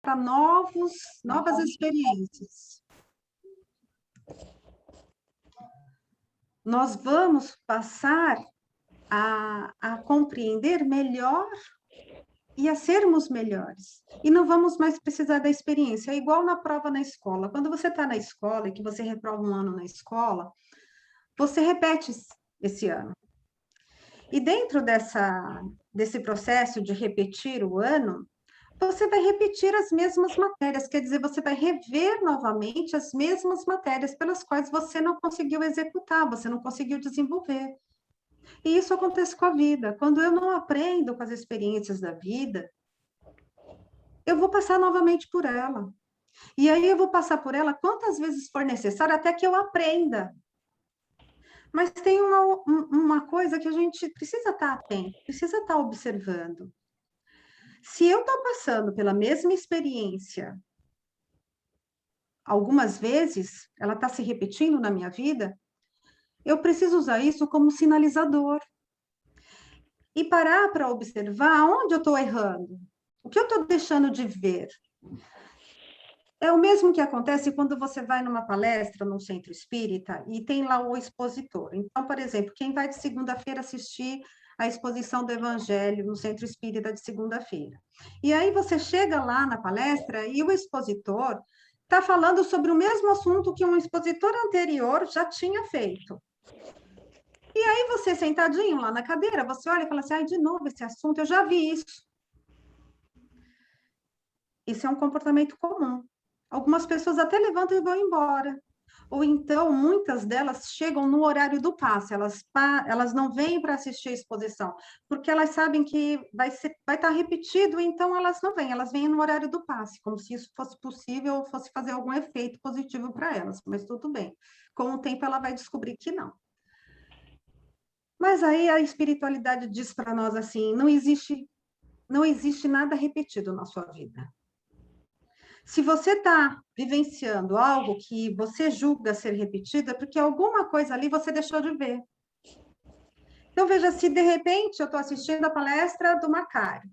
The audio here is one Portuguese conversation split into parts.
para novas experiências. Nós vamos passar a compreender melhor e a sermos melhores. E não vamos mais precisar da experiência. É igual na prova na escola. Quando você está na escola e que você reprova um ano na escola, você repete esse ano. E dentro desse processo de repetir o ano, você vai repetir as mesmas matérias, quer dizer, você vai rever novamente as mesmas matérias pelas quais você não conseguiu executar, você não conseguiu desenvolver. E isso acontece com a vida. Quando eu não aprendo com as experiências da vida, eu vou passar novamente por ela. E aí eu vou passar por ela quantas vezes for necessário até que eu aprenda. Mas tem uma coisa que a gente precisa estar atento, precisa estar observando. Se eu estou passando pela mesma experiência algumas vezes, ela está se repetindo na minha vida, eu preciso usar isso como sinalizador. E parar para observar onde eu estou errando, o que eu estou deixando de ver. É o mesmo que acontece quando você vai numa palestra, num centro espírita, e tem lá o expositor. Então, por exemplo, quem vai de segunda-feira assistir a exposição do Evangelho no centro espírita de segunda-feira. E aí você chega lá na palestra e o expositor está falando sobre o mesmo assunto que um expositor anterior já tinha feito. E aí você, sentadinho lá na cadeira, você olha e fala assim, ai, de novo esse assunto, eu já vi isso. Isso é um comportamento comum. Algumas pessoas até levantam e vão embora. Ou então, muitas delas chegam no horário do passe, elas não vêm para assistir a exposição, porque elas sabem que vai estar repetido, então elas não vêm, elas vêm no horário do passe, como se isso fosse possível ou fosse fazer algum efeito positivo para elas, mas tudo bem. Com o tempo, ela vai descobrir que não. Mas aí a espiritualidade diz para nós assim, não existe nada repetido na sua vida. Se você está vivenciando algo que você julga ser repetido, é porque alguma coisa ali você deixou de ver. Então, veja, se de repente eu estou assistindo a palestra do Macário,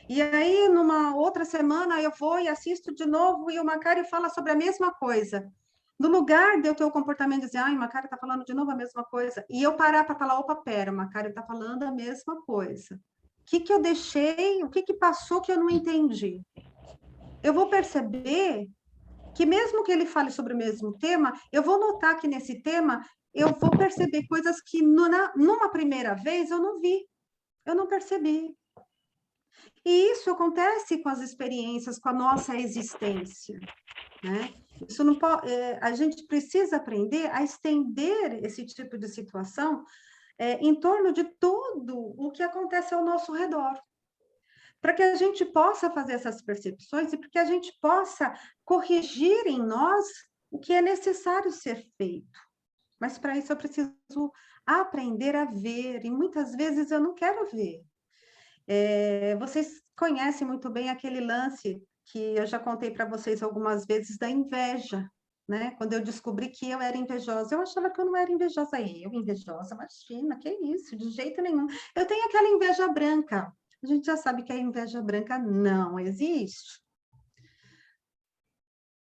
e aí numa outra semana eu vou e assisto de novo e o Macário fala sobre a mesma coisa. No lugar de eu ter o comportamento de dizer, ai, o Macário está falando de novo a mesma coisa, e eu parar para falar, opa, pera, o Macário está falando a mesma coisa. O que eu deixei, o que passou que eu não entendi? Eu vou perceber que mesmo que ele fale sobre o mesmo tema, eu vou notar que nesse tema eu vou perceber coisas que numa primeira vez eu não vi, eu não percebi. E isso acontece com as experiências, com a nossa existência, né? Isso não pode, a gente precisa aprender a estender esse tipo de situação em torno de tudo o que acontece ao nosso redor, para que a gente possa fazer essas percepções e para que a gente possa corrigir em nós o que é necessário ser feito. Mas para isso eu preciso aprender a ver, e muitas vezes eu não quero ver. Vocês conhecem muito bem aquele lance que eu já contei para vocês algumas vezes da inveja, né? Quando eu descobri que eu era invejosa, eu achava que eu não era invejosa. Eu, invejosa, imagina, que isso, de jeito nenhum. Eu tenho aquela inveja branca. A gente já sabe que a inveja branca não existe.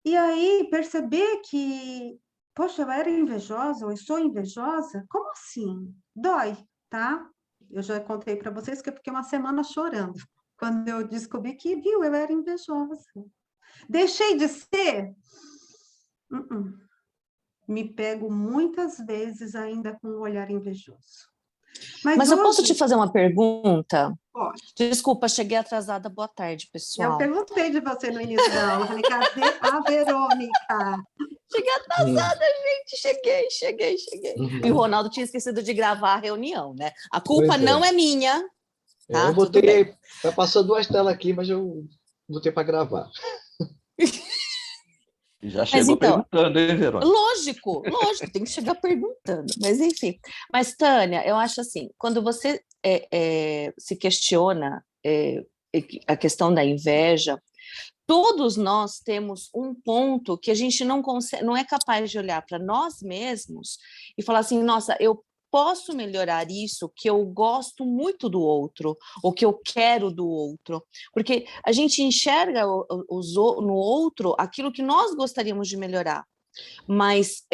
E aí, perceber que, poxa, eu era invejosa, ou eu sou invejosa, como assim? Dói, tá? Eu já contei para vocês que eu fiquei uma semana chorando, quando eu descobri que, viu, eu era invejosa. Deixei de ser? Me pego muitas vezes ainda com um olhar invejoso. Mas hoje... eu posso te fazer uma pergunta? Pode. Desculpa, cheguei atrasada. Boa tarde, pessoal. Eu perguntei de você no início da aula. Falei, cadê a Verônica? Cheguei atrasada, gente. Cheguei. E o Ronaldo tinha esquecido de gravar a reunião, né? A culpa não é minha. Tá? Eu botei, tá passando 2 telas aqui, mas eu botei para gravar. Já chegou então, perguntando, hein, Verônica? Lógico, tem que chegar perguntando. Mas, enfim. Mas, Tânia, eu acho assim, quando você se questiona a questão da inveja, todos nós temos um ponto que a gente não é capaz de olhar para nós mesmos e falar assim, nossa, posso melhorar isso que eu gosto muito do outro, ou que eu quero do outro? Porque a gente enxerga no outro aquilo que nós gostaríamos de melhorar. Mas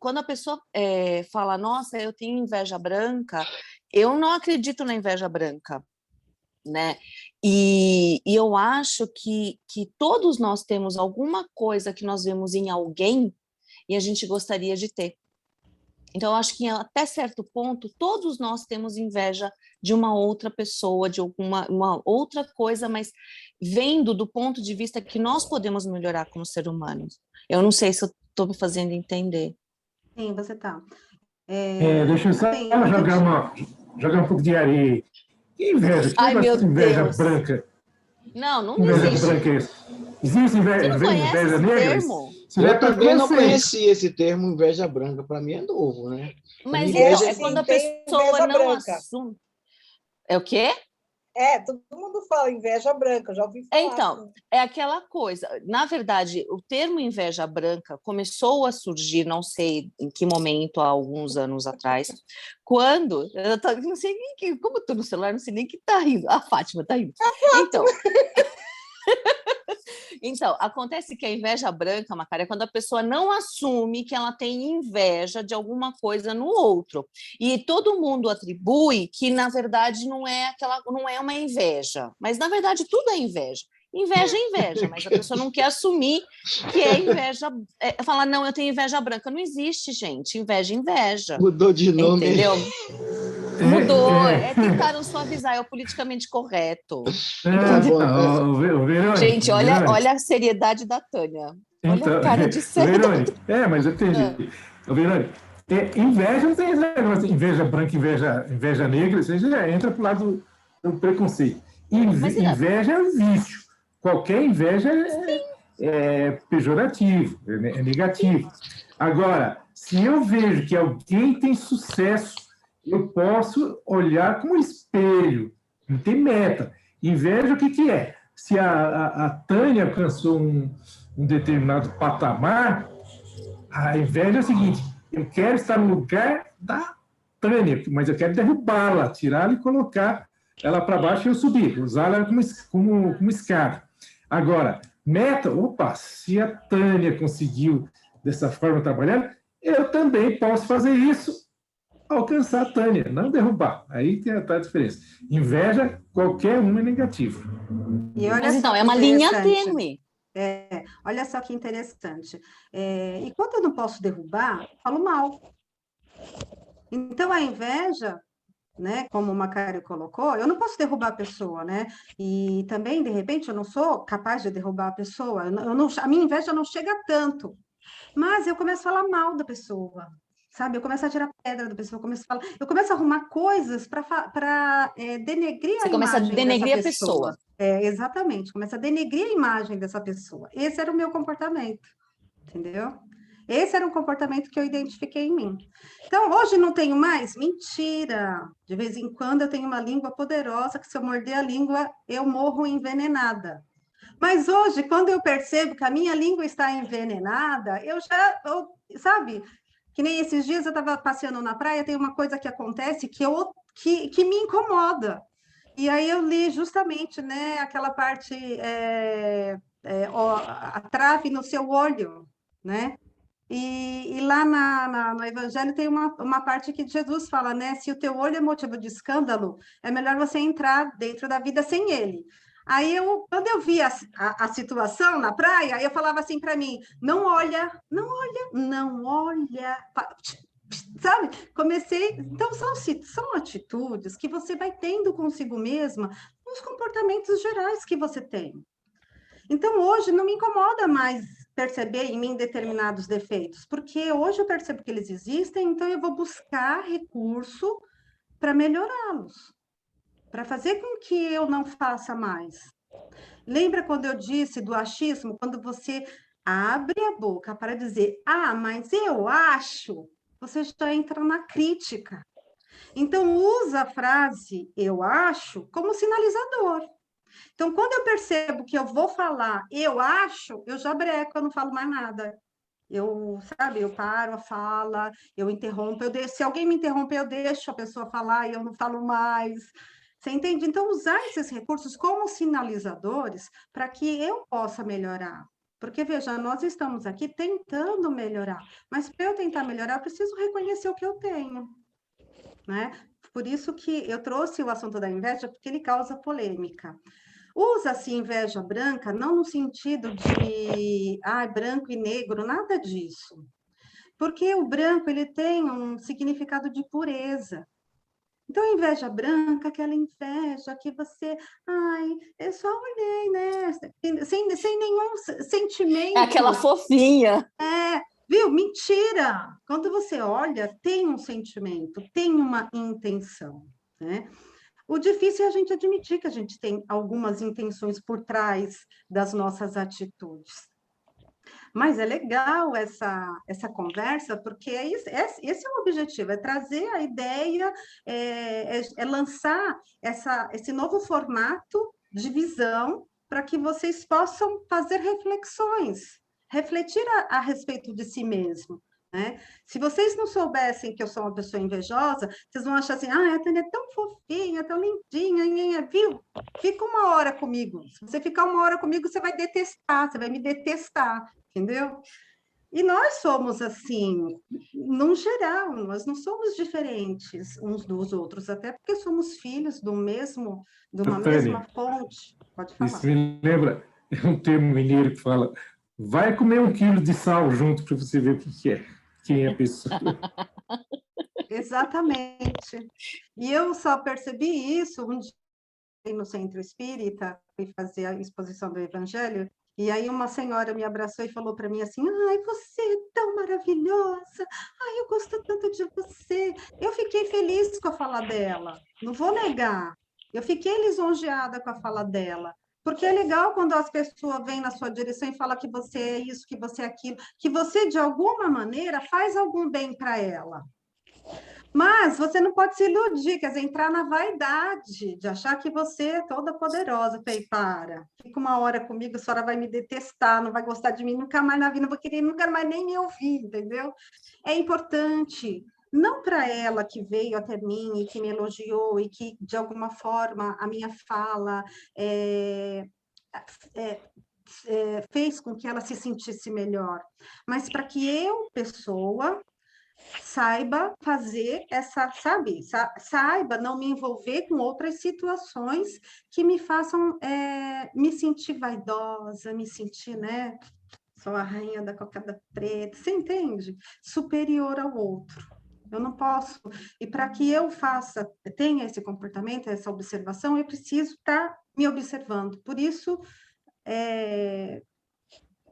quando a pessoa fala, nossa, eu tenho inveja branca, eu não acredito na inveja branca, né? E eu acho que todos nós temos alguma coisa que nós vemos em alguém e a gente gostaria de ter. Então, eu acho que até certo ponto, todos nós temos inveja de uma outra pessoa, de uma outra coisa, mas vendo do ponto de vista que nós podemos melhorar como ser humanos. Eu não sei se eu estou me fazendo entender. Sim, você está. Deixa eu só jogar um pouco de areia. Que inveja, que Ai, meu negócio de inveja Deus. branca. Não Inveja existe. branca é isso? Existe Você não conhece inveja esse negra? termo? Eu também não conheci esse termo inveja branca, para mim é novo, né? Mas Inveja- então, é quando a tem pessoa inveja não branca. assume. É o quê? Todo mundo fala inveja branca, já ouvi falar. Então, é aquela coisa. Na verdade, o termo inveja branca começou a surgir, não sei em que momento, há alguns anos atrás, quando. Não sei nem que. Como eu estou no celular, não sei nem que está rindo. A Fátima está rindo. Então. Então, acontece que a inveja branca, Macaria, é quando a pessoa não assume que ela tem inveja de alguma coisa no outro. E todo mundo atribui que, na verdade, não é uma inveja. Mas, na verdade, tudo é inveja. Inveja é inveja, mas a pessoa não quer assumir que é inveja. Falar, não, eu tenho inveja branca. Não existe, gente. Inveja é inveja. Mudou de nome. Entendeu? Mudou. Tentaram suavizar, é o politicamente correto. Verônica, Gente, olha a seriedade da Tânia. Olha então, a cara de sério. Verônica, mas eu entendi. Verônica, inveja não tem esse negócio, inveja branca, inveja negra, isso aí já entra para o lado do preconceito. Inveja é um vício. Qualquer inveja é pejorativo, é negativo. Agora, se eu vejo que alguém tem sucesso, eu posso olhar como espelho, não tem meta. Inveja, o que é? Se a Tânia alcançou um determinado patamar, a inveja é o seguinte: eu quero estar no lugar da Tânia, mas eu quero derrubá-la, tirá-la e colocar ela para baixo e eu subir, usá-la como escada. Agora, meta, se a Tânia conseguiu dessa forma trabalhar, eu também posso fazer isso, alcançar a Tânia, não derrubar. Aí tem a diferença. Inveja, qualquer um é negativo. Mas então, é uma linha tênue. Olha só que interessante. E quando eu não posso derrubar, falo mal. Então, a inveja, né, como o Macário colocou, eu não posso derrubar a pessoa, né? E também, de repente, eu não sou capaz de derrubar a pessoa. A minha inveja não chega tanto. Mas eu começo a falar mal da pessoa, sabe? Eu começo a tirar pedra da pessoa, eu começo a arrumar coisas para denegrir a imagem dessa pessoa. Você começa a denegrir a pessoa. Exatamente, começa a denegrir a imagem dessa pessoa. Esse era o meu comportamento, entendeu? Esse era um comportamento que eu identifiquei em mim. Então, hoje não tenho mais? Mentira! De vez em quando eu tenho uma língua poderosa, que se eu morder a língua, eu morro envenenada. Mas hoje, quando eu percebo que a minha língua está envenenada, sabe? Que nem esses dias eu estava passeando na praia, tem uma coisa que acontece que me incomoda. E aí eu li justamente, né, aquela parte, a trave no seu olho, né? E lá no Evangelho tem uma parte que Jesus fala, né? Se o teu olho é motivo de escândalo, é melhor você entrar dentro da vida sem ele. Aí, quando eu vi a situação na praia, eu falava assim para mim, não olha, sabe? Comecei... Então, são atitudes que você vai tendo consigo mesma nos comportamentos gerais que você tem. Então, hoje, não me incomoda mais perceber em mim determinados defeitos, porque hoje eu percebo que eles existem, então eu vou buscar recurso para melhorá-los, para fazer com que eu não faça mais. Lembra quando eu disse do achismo? Quando você abre a boca para dizer, mas eu acho, você já entra na crítica. Então, usa a frase eu acho como sinalizador. Então, quando eu percebo que eu vou falar eu acho, eu já breco, eu não falo mais nada. sabe, eu paro a fala, eu interrompo, se alguém me interromper, eu deixo a pessoa falar e eu não falo mais. Você entende? Então, usar esses recursos como sinalizadores para que eu possa melhorar. Porque, veja, nós estamos aqui tentando melhorar, mas para eu tentar melhorar, eu preciso reconhecer o que eu tenho, né? Por isso que eu trouxe o assunto da inveja, porque ele causa polêmica. Usa-se inveja branca, não no sentido de branco e negro, nada disso. Porque o branco ele tem um significado de pureza. Então, a inveja branca, aquela inveja que você, eu só olhei, né? Sem nenhum sentimento. É aquela fofinha. Viu? Mentira! Quando você olha, tem um sentimento, tem uma intenção, né? O difícil é a gente admitir que a gente tem algumas intenções por trás das nossas atitudes. Mas é legal essa conversa, porque esse é o objetivo, é trazer a ideia, é lançar esse novo formato de visão para que vocês possam fazer reflexões, refletir a respeito de si mesmo. Né? Se vocês não soubessem que eu sou uma pessoa invejosa, vocês vão achar assim, a Tânia é tão fofinha, tão lindinha, viu? Fica 1 hora comigo. Se você ficar 1 hora comigo, você vai detestar, você vai me detestar, entendeu? E nós somos assim, no geral, nós não somos diferentes uns dos outros, até porque somos filhos de uma mesma fonte. Pode falar. Isso me lembra, é um termo mineiro que fala, vai comer 1 quilo de sal junto para você ver o que é, quem é a pessoa. Exatamente. E eu só percebi isso um dia no Centro Espírita, fui fazer a exposição do Evangelho, e aí uma senhora me abraçou e falou para mim assim, você é tão maravilhosa, eu gosto tanto de você. Eu fiquei feliz com a fala dela, não vou negar. Eu fiquei lisonjeada com a fala dela, porque é legal quando as pessoas vêm na sua direção e falam que você é isso, que você é aquilo, que você, de alguma maneira, faz algum bem para ela. Mas você não pode se iludir, quer dizer, entrar na vaidade, de achar que você é toda poderosa. Falei, fica 1 hora comigo, a senhora vai me detestar, não vai gostar de mim nunca mais na vida, não vou querer nunca mais nem me ouvir, entendeu? É importante, não para ela que veio até mim e que me elogiou e que, de alguma forma, a minha fala fez com que ela se sentisse melhor, mas para que eu, pessoa, saiba fazer saiba não me envolver com outras situações que me façam me sentir vaidosa, me sentir, né, sou a rainha da cocada preta, você entende? Superior ao outro. Eu não posso, e para que eu tenha esse comportamento, essa observação, eu preciso estar me observando. Por isso,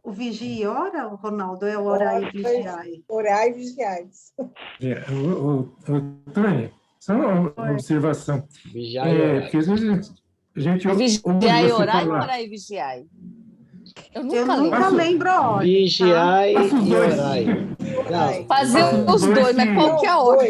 o vigia e ora, Ronaldo, é orar e vigiar. Orar e vigiar. Tânia, só uma observação. Vigiar e orar. Porque às vezes a gente vigiar e orar e orar e vigiar. Eu nunca lembro a hora. Vigiar e orar. Fazer os dois, mas qual que é a hora?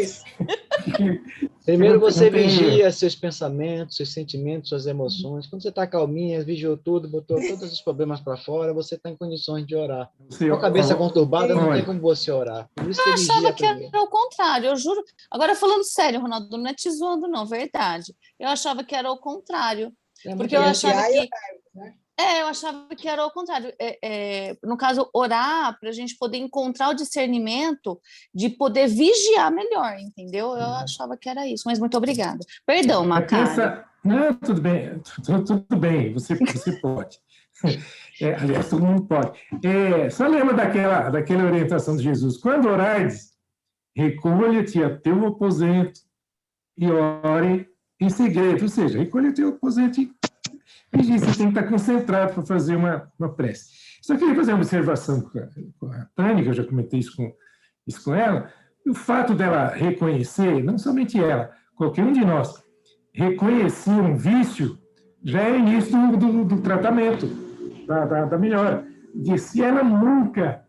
Primeiro você vigia seus pensamentos, seus sentimentos, suas emoções. Quando você está calminha, vigiou tudo, botou todos os problemas para fora, você está em condições de orar. Com a cabeça conturbada, não tem como você orar. Por isso eu achava que era o contrário, eu juro. Agora, falando sério, Ronaldo, não é te zoando, não, verdade. Eu achava que era o contrário. Porque eu achava que... eu achava que era o contrário. No caso, orar para a gente poder encontrar o discernimento de poder vigiar melhor, entendeu? Eu achava que era isso, mas muito obrigada. Perdão, Macário. Não, tudo bem, você pode. Aliás, todo mundo pode. Só lembra daquela orientação de Jesus. Quando orares, recolha-te a teu aposento e ore em segredo. Ou seja, recolha teu aposento e você tem que estar concentrado para fazer uma prece. Só queria fazer uma observação com a Tânia, que eu já comentei isso com ela, e o fato dela reconhecer, não somente ela, qualquer um de nós, reconhecer um vício, já é início do tratamento, da melhora. E se ela nunca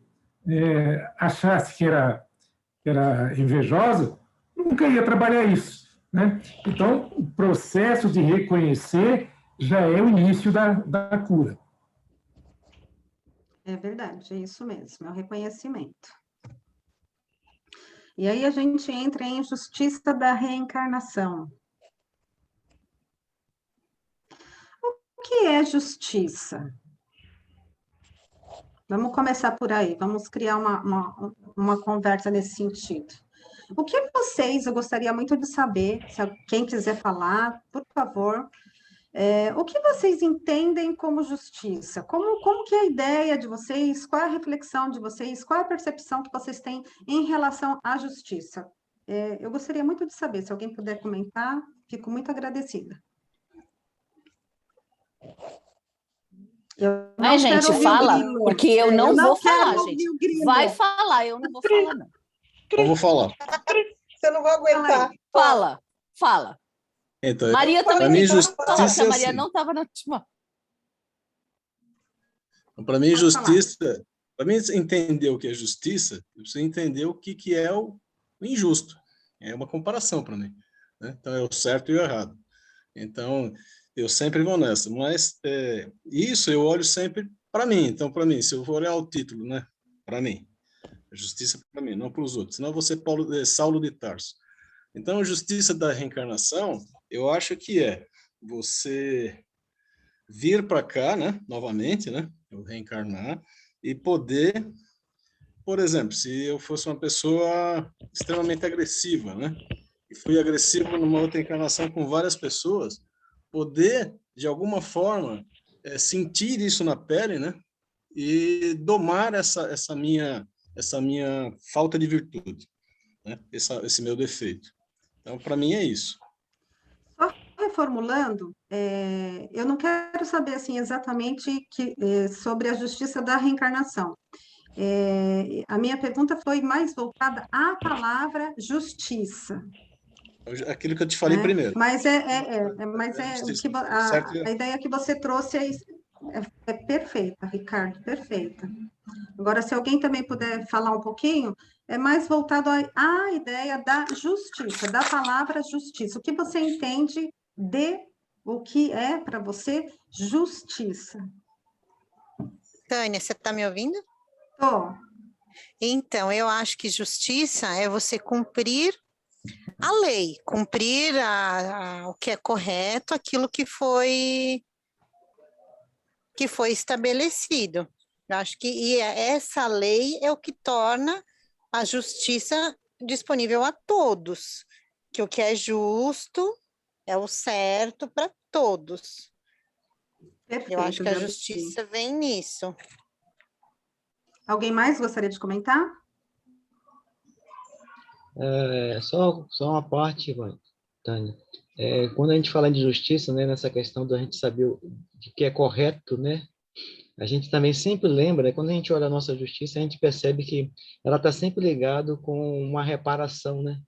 achasse que era invejosa, nunca ia trabalhar isso. Né? Então, o processo de reconhecer já é o início da cura. É verdade, é isso mesmo, é o reconhecimento. E aí a gente entra em justiça da reencarnação. O que é justiça? Vamos começar por aí, vamos criar uma conversa nesse sentido. O que vocês, eu gostaria muito de saber, se quem quiser falar, por favor, o que vocês entendem como justiça? Como que é a ideia de vocês? Qual é a reflexão de vocês? Qual é a percepção que vocês têm em relação à justiça? Eu gostaria muito de saber, se alguém puder comentar, fico muito agradecida. Ai, gente, fala, porque eu não vou falar, gente. Vai falar, eu não vou falar, não. Eu vou falar. Você não vai aguentar. Fala. Então, Maria também mim, tem que falar, justiça a Maria assim. não estava na última. Para mim, justiça, para mim entender o que é justiça, eu preciso entender o que é o injusto. É uma comparação para mim, né? Então, é o certo e o errado. Então, eu sempre vou nessa, mas isso eu olho sempre para mim. Então, para mim, se eu for olhar o título, né? Para mim, a justiça para mim, não para os outros. Senão eu vou ser Saulo de Tarso. Então, a justiça da reencarnação, eu acho que é você vir para cá, né? Novamente, né? Eu reencarnar e poder, por exemplo, se eu fosse uma pessoa extremamente agressiva, né? E fui agressivo numa outra encarnação com várias pessoas, poder, de alguma forma, sentir isso na pele, né? E domar essa minha falta de virtude, né? Esse meu defeito. Então, para mim, é isso. Só reformulando, eu não quero saber assim, exatamente sobre a justiça da reencarnação. A minha pergunta foi mais voltada à palavra justiça. Aquilo que eu te falei primeiro. Mas a ideia que você trouxe é perfeita, Ricardo, perfeita. Agora, se alguém também puder falar um pouquinho, é mais voltado à ideia da justiça, da palavra justiça. O que você entende o que é para você justiça? Tânia, você está me ouvindo? Estou. Então, eu acho que justiça é você cumprir a lei, cumprir o que é correto, aquilo que foi estabelecido. Eu acho que essa lei é o que torna a justiça disponível a todos, que o que é justo é o certo para todos. Perfeito, eu acho que a justiça vem nisso. Alguém mais gostaria de comentar? Só uma parte, Tânia. Quando a gente fala de justiça, né, nessa questão da gente saber o que é correto, né, a gente também sempre lembra, né, quando a gente olha a nossa justiça, a gente percebe que ela está sempre ligado com uma reparação, né?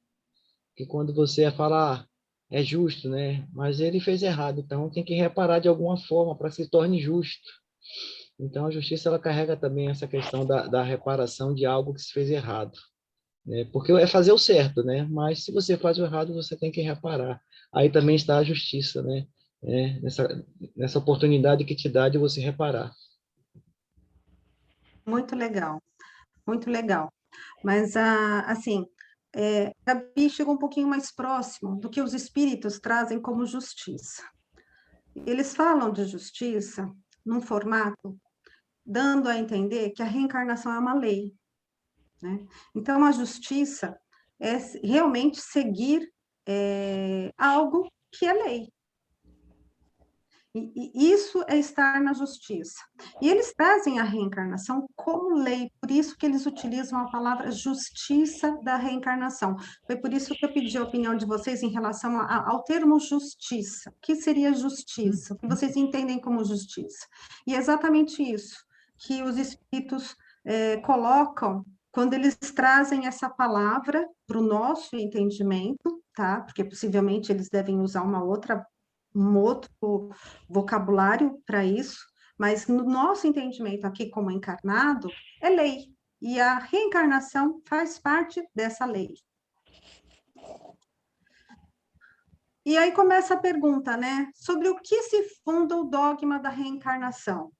Que quando você fala, é justo, né? Mas ele fez errado, então tem que reparar de alguma forma para que se torne justo. Então a justiça ela carrega também essa questão da reparação de algo que se fez errado, né? Porque é fazer o certo, né? Mas se você faz o errado, você tem que reparar. Aí também está a justiça, né? Nessa oportunidade que te dá de você reparar. Muito legal, muito legal. Mas, assim, Gabi chega um pouquinho mais próximo do que os espíritos trazem como justiça. Eles falam de justiça num formato dando a entender que a reencarnação é uma lei, né? Então, a justiça é realmente seguir algo que é lei. E isso é estar na justiça. E eles trazem a reencarnação como lei, por isso que eles utilizam a palavra justiça da reencarnação. Foi por isso que eu pedi a opinião de vocês em relação ao termo justiça. O que seria justiça? O que vocês entendem como justiça? E é exatamente isso que os espíritos colocam quando eles trazem essa palavra para o nosso entendimento, tá? Porque possivelmente eles devem usar um outro vocabulário para isso, mas no nosso entendimento aqui como encarnado, é lei. E a reencarnação faz parte dessa lei. E aí começa a pergunta, né? Sobre o que se funda o dogma da reencarnação.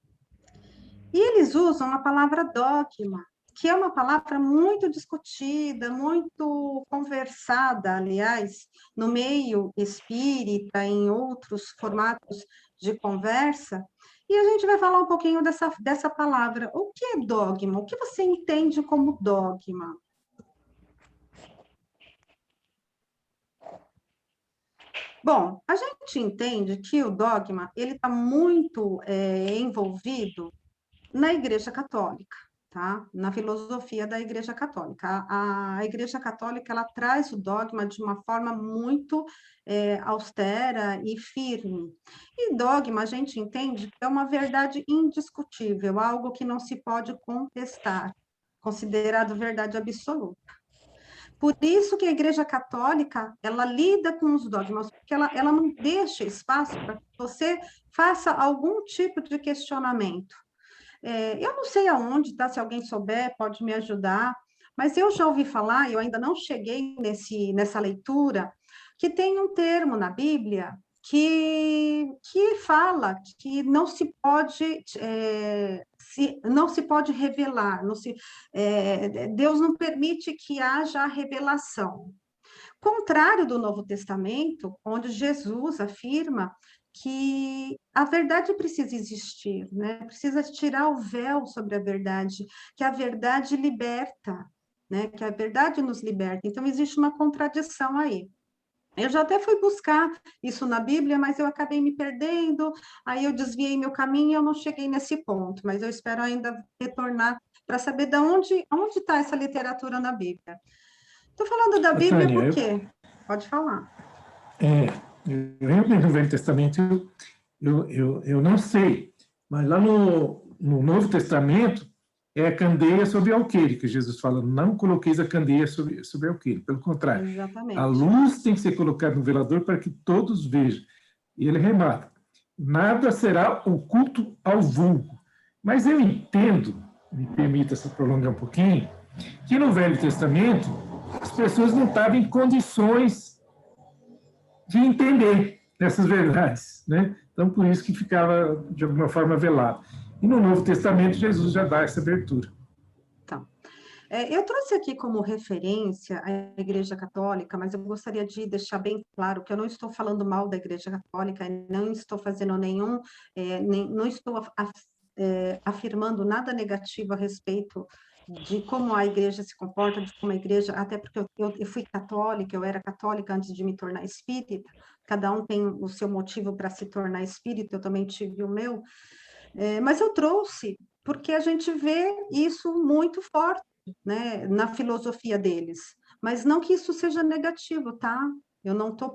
E eles usam a palavra dogma, que é uma palavra muito discutida, muito conversada, aliás, no meio espírita, em outros formatos de conversa, e a gente vai falar um pouquinho dessa palavra. O que é dogma? O que você entende como dogma? Bom, a gente entende que o dogma ele está muito envolvido na Igreja Católica, tá? Na filosofia da Igreja Católica. A Igreja Católica ela traz o dogma de uma forma muito austera e firme. E dogma a gente entende que é uma verdade indiscutível, algo que não se pode contestar, considerado verdade absoluta. Por isso que a Igreja Católica, ela lida com os dogmas, porque ela não deixa espaço para que você faça algum tipo de questionamento. Eu não sei aonde, tá? Se alguém souber, pode me ajudar, mas eu já ouvi falar, eu ainda não cheguei nessa leitura, que tem um termo na Bíblia que fala que não se pode não se pode revelar, Deus não permite que haja a revelação. Contrário do Novo Testamento, onde Jesus afirma que a verdade precisa existir, né? Precisa tirar o véu sobre a verdade, que a verdade liberta, né? Que a verdade nos liberta. Então, existe uma contradição aí. Eu já até fui buscar isso na Bíblia, mas eu acabei me perdendo, aí eu desviei meu caminho e eu não cheguei nesse ponto, mas eu espero ainda retornar para saber onde está essa literatura na Bíblia. Estou falando da Bíblia Tânia, por quê? Pode falar. Eu no Velho Testamento, eu não sei, mas lá no Novo Testamento é a candeia sobre alqueire, que Jesus fala, não coloqueis a candeia sobre alqueire, pelo contrário. Exatamente. A luz tem que ser colocada no velador para que todos vejam. E ele remata, nada será oculto ao vulgo. Mas eu entendo, me permita se prolongar um pouquinho, que no Velho Testamento as pessoas não estavam em condições de entender essas verdades, né? Então, por isso que ficava, de alguma forma, velado. E no Novo Testamento, Jesus já dá essa abertura. Então, eu trouxe aqui como referência a Igreja Católica, mas eu gostaria de deixar bem claro que eu não estou falando mal da Igreja Católica, não estou fazendo não estou afirmando nada negativo a respeito de como a igreja se comporta, de como a igreja, até porque eu fui católica, eu era católica antes de me tornar espírita, cada um tem o seu motivo para se tornar espírita, eu também tive o meu, mas eu trouxe porque a gente vê isso muito forte, né, na filosofia deles, mas não que isso seja negativo, tá? Eu não estou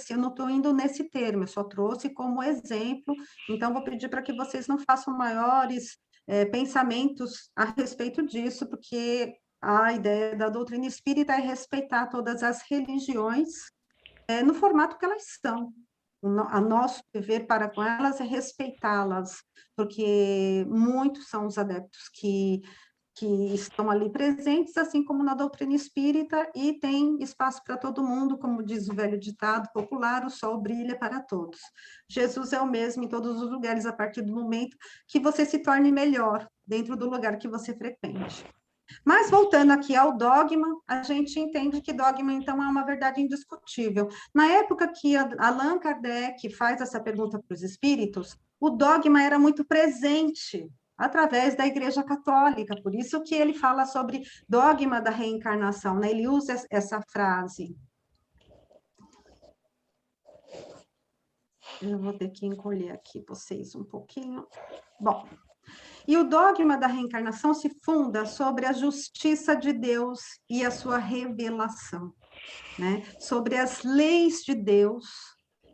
eu não estou indo nesse termo, eu só trouxe como exemplo, então vou pedir para que vocês não façam maiores pensamentos a respeito disso, porque a ideia da doutrina espírita é respeitar todas as religiões no formato que elas são. A nosso dever para com elas é respeitá-las, porque muitos são os adeptos que estão ali presentes, assim como na doutrina espírita, e tem espaço para todo mundo, como diz o velho ditado popular, o sol brilha para todos. Jesus é o mesmo em todos os lugares, a partir do momento que você se torne melhor dentro do lugar que você frequente. Mas, voltando aqui ao dogma, a gente entende que dogma, então, é uma verdade indiscutível. Na época que Allan Kardec faz essa pergunta para os espíritos, o dogma era muito presente através da Igreja Católica, por isso que ele fala sobre dogma da reencarnação, né? Ele usa essa frase. Eu vou ter que encolher aqui vocês um pouquinho. Bom, e o dogma da reencarnação se funda sobre a justiça de Deus e a sua revelação, né? Sobre as leis de Deus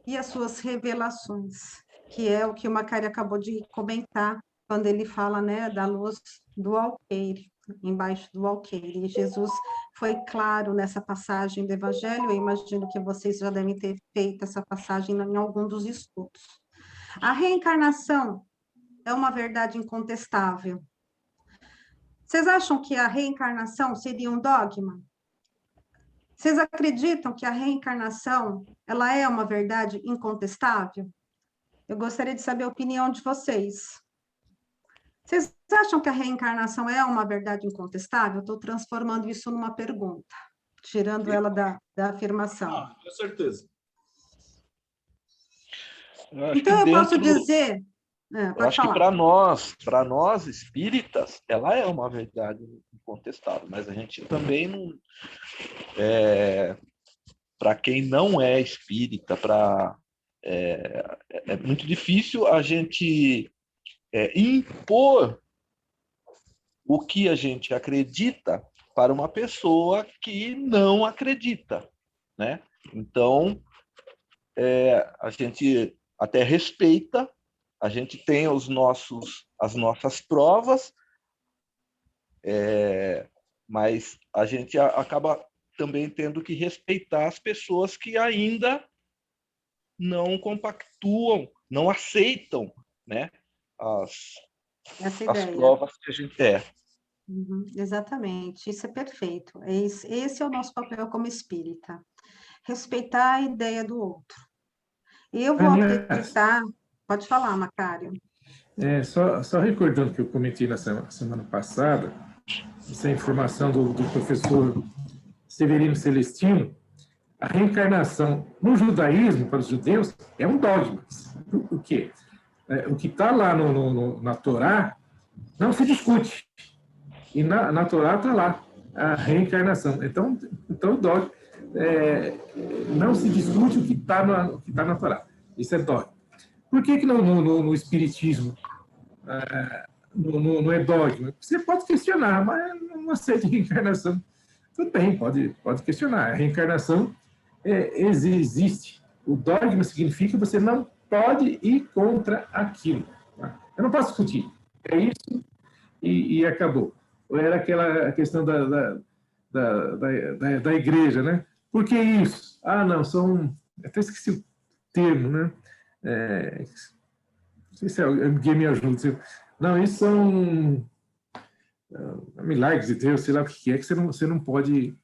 e as suas revelações, que é o que o Macari acabou de comentar, quando ele fala, né, da luz do alqueire, embaixo do alqueire. E Jesus foi claro nessa passagem do Evangelho, eu imagino que vocês já devem ter feito essa passagem em algum dos estudos. A reencarnação é uma verdade incontestável. Vocês acham que a reencarnação seria um dogma? Vocês acreditam que a reencarnação, ela é uma verdade incontestável? Eu gostaria de saber a opinião de vocês. Vocês acham que a reencarnação é uma verdade incontestável? Estou transformando isso numa pergunta, tirando ela da afirmação. Com certeza. Então, eu posso dizer... Eu acho que para nós espíritas, ela é uma verdade incontestável, mas a gente também não... Para quem não é espírita, é muito difícil a gente impor o que a gente acredita para uma pessoa que não acredita, né? Então, a gente até respeita, a gente tem as nossas provas, mas a gente acaba também tendo que respeitar as pessoas que ainda não compactuam, não aceitam, né, as provas que a gente Exatamente, isso é perfeito. Esse é o nosso papel como espírita, respeitar a ideia do outro. Eu vou acreditar... Pode falar, Macário. Só recordando que eu comentei na semana passada, essa informação do professor Severino Celestino, a reencarnação no judaísmo, para os judeus, é um dogma. O quê? O que está lá na Torá não se discute. E na Torá está lá a reencarnação. Então o dogma não se discute o que está na Torá. Isso é dogma. Por que no Espiritismo não é dogma? Você pode questionar, mas não aceita reencarnação. Tudo bem, pode questionar. A reencarnação existe. O dogma significa que você não pode ir contra aquilo. Tá? Eu não posso discutir. É isso e acabou. Era aquela questão da igreja, né? Por que isso? Não, até esqueci o termo, né? Não sei se alguém me ajuda. Não, isso são milagres de Deus, sei lá o que é, que você não pode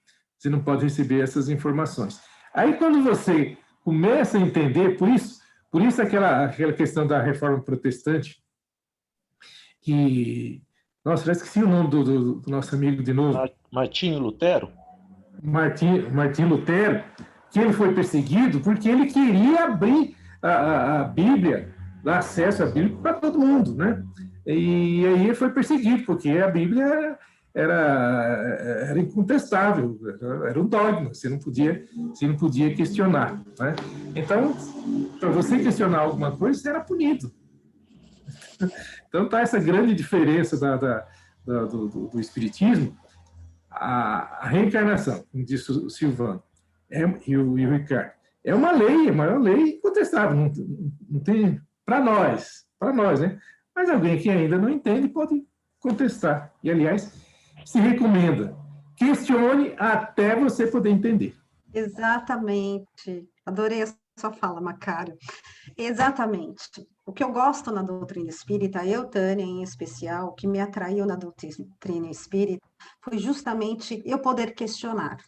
receber essas informações. Aí, quando você começa a entender, por isso aquela questão da reforma protestante, que... Nossa, já esqueci o nome do nosso amigo de novo. Martinho Lutero? Martinho Lutero, que ele foi perseguido porque ele queria abrir a Bíblia, dar acesso à Bíblia para todo mundo, né? E aí ele foi perseguido, porque a Bíblia era incontestável, era um dogma, você não podia questionar, né? Então, para você questionar alguma coisa, você era punido. Então, está essa grande diferença do Espiritismo. A reencarnação, como disse o Silvano e o Ricardo, é uma lei, a maior lei incontestável, não tem para nós, né? Mas alguém que ainda não entende pode contestar. E, aliás, se recomenda, questione até você poder entender. Exatamente. Adorei a sua fala, Macário. Exatamente. O que eu gosto na doutrina espírita, Tânia, em especial, o que me atraiu na doutrina espírita, foi justamente eu poder questionar.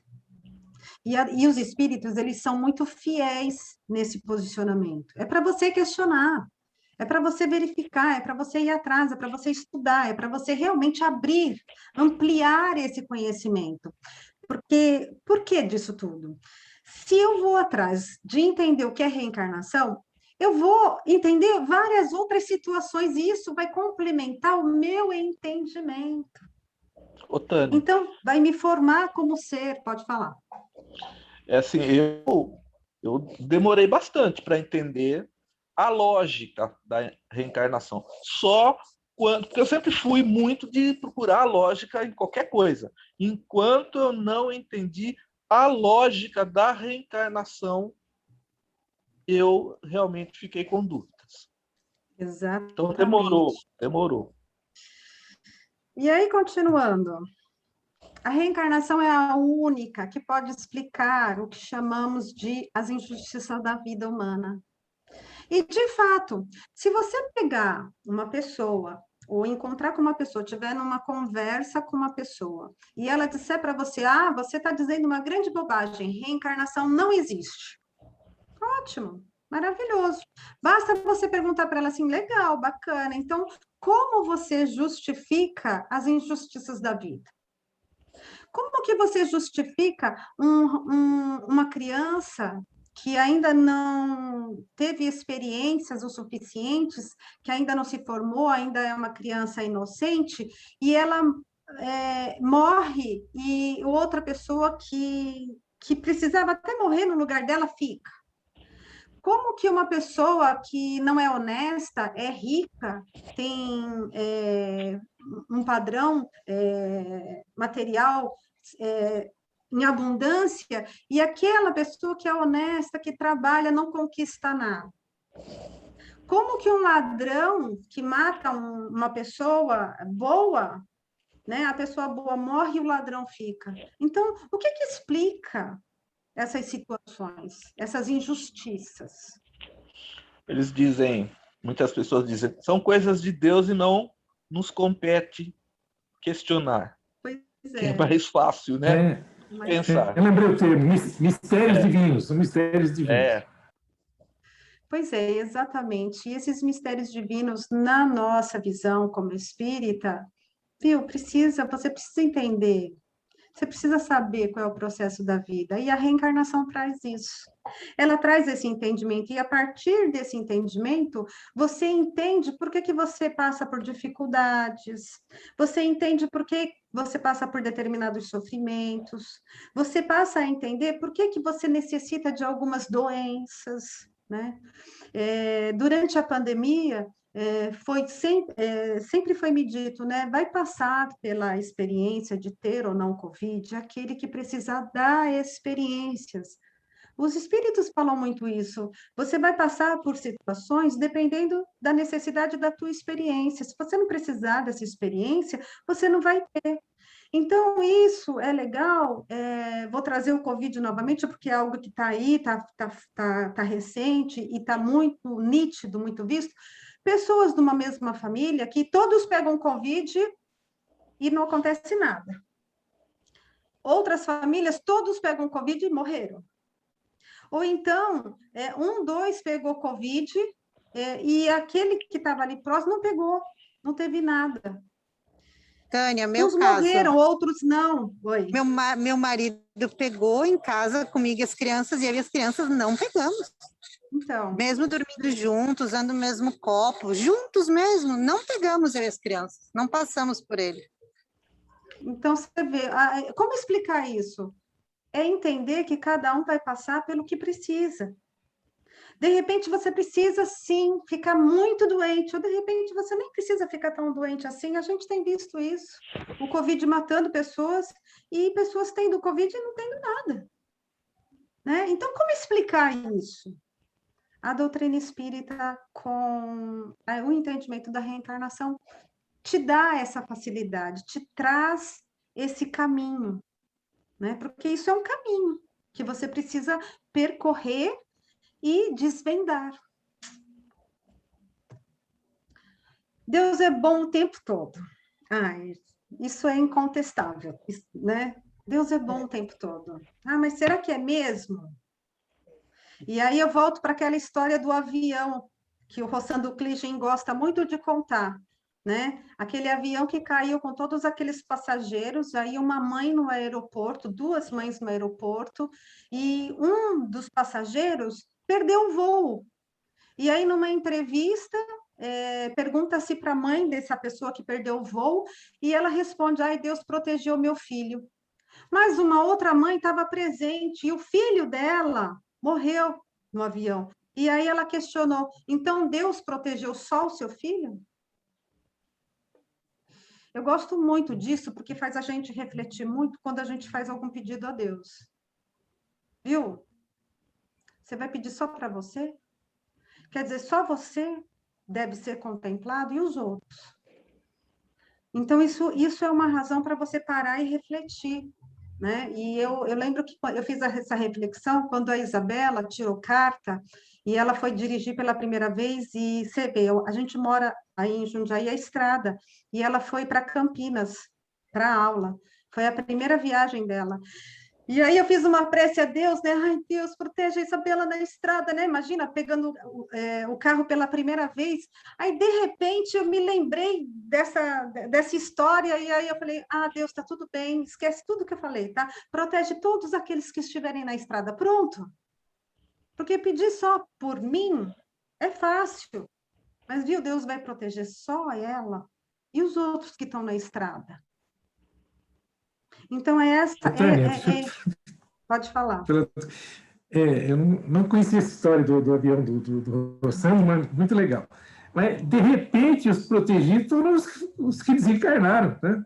E os espíritos, eles são muito fiéis nesse posicionamento. É para você questionar, é para você verificar, é para você ir atrás, é para você estudar, é para você realmente abrir, ampliar esse conhecimento. Porque, por que disso tudo? Se eu vou atrás de entender o que é reencarnação, eu vou entender várias outras situações e isso vai complementar o meu entendimento. Tânia, então, vai me formar como ser, pode falar. Assim, eu demorei bastante para entender a lógica da reencarnação. Porque eu sempre fui muito de procurar a lógica em qualquer coisa. Enquanto eu não entendi a lógica da reencarnação, eu realmente fiquei com dúvidas. Exatamente. Então, demorou. E aí, continuando. A reencarnação é a única que pode explicar o que chamamos de as injustiças da vida humana. E, de fato, se você pegar uma pessoa, ou encontrar com uma pessoa, tiver numa conversa com uma pessoa, e ela disser para você, você está dizendo uma grande bobagem, reencarnação não existe. Ótimo. Maravilhoso. Basta você perguntar para ela assim, legal, bacana. Então, como você justifica as injustiças da vida? Como que você justifica uma criança que ainda não teve experiências o suficientes, que ainda não se formou, ainda é uma criança inocente, e ela morre e outra pessoa que precisava até morrer no lugar dela fica? Como que uma pessoa que não é honesta, é rica, tem um padrão material em abundância, e aquela pessoa que é honesta, que trabalha, não conquista nada? Como que um ladrão que mata uma pessoa boa, né? A pessoa boa morre e o ladrão fica? Então, o que explica essas situações, essas injustiças? Eles dizem, muitas pessoas dizem, são coisas de Deus e não nos compete questionar. Pois que é mais fácil, né? Pensar. Eu lembrei o termo, mistérios divinos, são mistérios divinos. Pois é, exatamente. E esses mistérios divinos, na nossa visão como espírita, viu, você precisa entender. Você precisa saber qual é o processo da vida, e a reencarnação traz isso. Ela traz esse entendimento, e a partir desse entendimento, você entende por que você passa por dificuldades, você entende por que você passa por determinados sofrimentos, você passa a entender por que você necessita de algumas doenças, né? Durante a pandemia, sempre foi me dito, né? Vai passar pela experiência de ter ou não Covid aquele que precisar dar experiências. Os espíritos falam muito isso. Você vai passar por situações dependendo da necessidade da tua experiência. Se você não precisar dessa experiência, você não vai ter. Então, isso é legal. Vou trazer o Covid novamente, porque é algo que está aí, está recente e está muito nítido, muito visto. Pessoas de uma mesma família que todos pegam Covid e não acontece nada. Outras famílias, todos pegam Covid e morreram. Ou então, dois pegou Covid e aquele que estava ali próximo não pegou, não teve nada. Tânia, meu Uns caso. morreram, outros não. Oi. Meu marido pegou em casa comigo as crianças, e eu e as crianças não pegamos. Então. Mesmo dormindo juntos, usando o mesmo copo, juntos mesmo, não pegamos eu e as crianças, não passamos por ele. Então, você vê, como explicar isso? É entender que cada um vai passar pelo que precisa. De repente, você precisa, sim, ficar muito doente, ou de repente, você nem precisa ficar tão doente assim. A gente tem visto isso. O Covid matando pessoas, e pessoas tendo Covid e não tendo nada. Né? Então, como explicar isso? A doutrina espírita, com o entendimento da reencarnação, te dá essa facilidade, te traz esse caminho, né? Porque isso é um caminho que você precisa percorrer e desvendar. Deus é bom o tempo todo. Isso é incontestável, né? Deus é bom o tempo todo. Mas será que é mesmo? E aí eu volto para aquela história do avião, que o Rossandro Cligem gosta muito de contar, né? Aquele avião que caiu com todos aqueles passageiros, aí uma mãe no aeroporto, duas mães no aeroporto, e um dos passageiros perdeu o voo. E aí, numa entrevista, pergunta-se para a mãe dessa pessoa que perdeu o voo, e ela responde, Deus protegeu meu filho. Mas uma outra mãe estava presente, e o filho dela morreu no avião. E aí ela questionou, então Deus protegeu só o seu filho? Eu gosto muito disso, porque faz a gente refletir muito quando a gente faz algum pedido a Deus. Viu? Você vai pedir só para você? Quer dizer, só você deve ser contemplado e os outros. Então, isso é uma razão para você parar e refletir. Né? E eu lembro que eu fiz essa reflexão quando a Isabela tirou carta e ela foi dirigir pela primeira vez, e você vê, a gente mora aí em Jundiaí, a estrada, e ela foi para Campinas, para aula. Foi a primeira viagem dela. E aí eu fiz uma prece a Deus, né? Ai, Deus, proteja a Isabela na estrada, né? Imagina, pegando o carro pela primeira vez. Aí, de repente, eu me lembrei dessa história, e aí eu falei, Deus, tá tudo bem, esquece tudo que eu falei, tá? Protege todos aqueles que estiverem na estrada. Pronto. Porque pedir só por mim é fácil. Mas, viu, Deus vai proteger só ela e os outros que estão na estrada. Então, Tânia, pode falar. Eu não conhecia essa história do avião do Rossano, mas muito legal. Mas, de repente, os protegidos foram os que desencarnaram, né?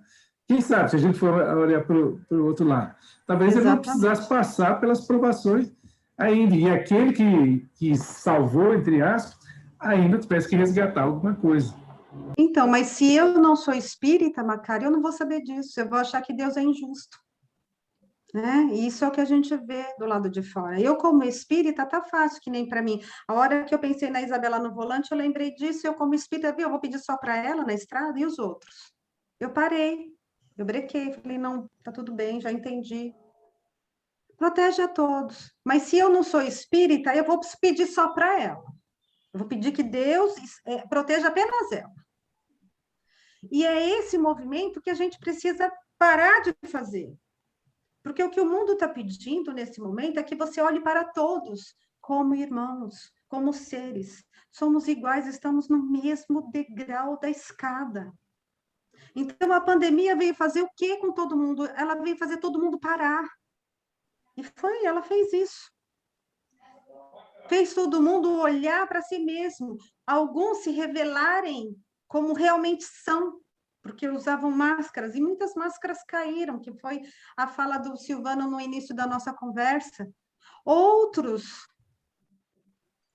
Quem sabe, se a gente for olhar para o outro lado. Talvez ele não precisasse passar pelas provações ainda. E aquele que salvou, entre aspas, ainda tivesse que resgatar alguma coisa. Então, mas se eu não sou espírita, Macário, eu não vou saber disso. Eu vou achar que Deus é injusto. Né? E isso é o que a gente vê do lado de fora. Eu, como espírita, tá fácil, que nem para mim. A hora que eu pensei na Isabela no volante, eu lembrei disso, eu, como espírita, eu vou pedir só para ela na estrada e os outros. Eu parei, eu brequei, falei, não, tá tudo bem, já entendi. Protege a todos. Mas se eu não sou espírita, eu vou pedir só para ela. Eu vou pedir que Deus proteja apenas ela. E é esse movimento que a gente precisa parar de fazer. Porque o que o mundo está pedindo nesse momento é que você olhe para todos como irmãos, como seres. Somos iguais, estamos no mesmo degrau da escada. Então, a pandemia veio fazer o quê com todo mundo? Ela veio fazer todo mundo parar. E ela fez isso. Fez todo mundo olhar para si mesmo. Alguns se revelarem como realmente são, porque usavam máscaras, e muitas máscaras caíram, que foi a fala do Silvano no início da nossa conversa. Outros,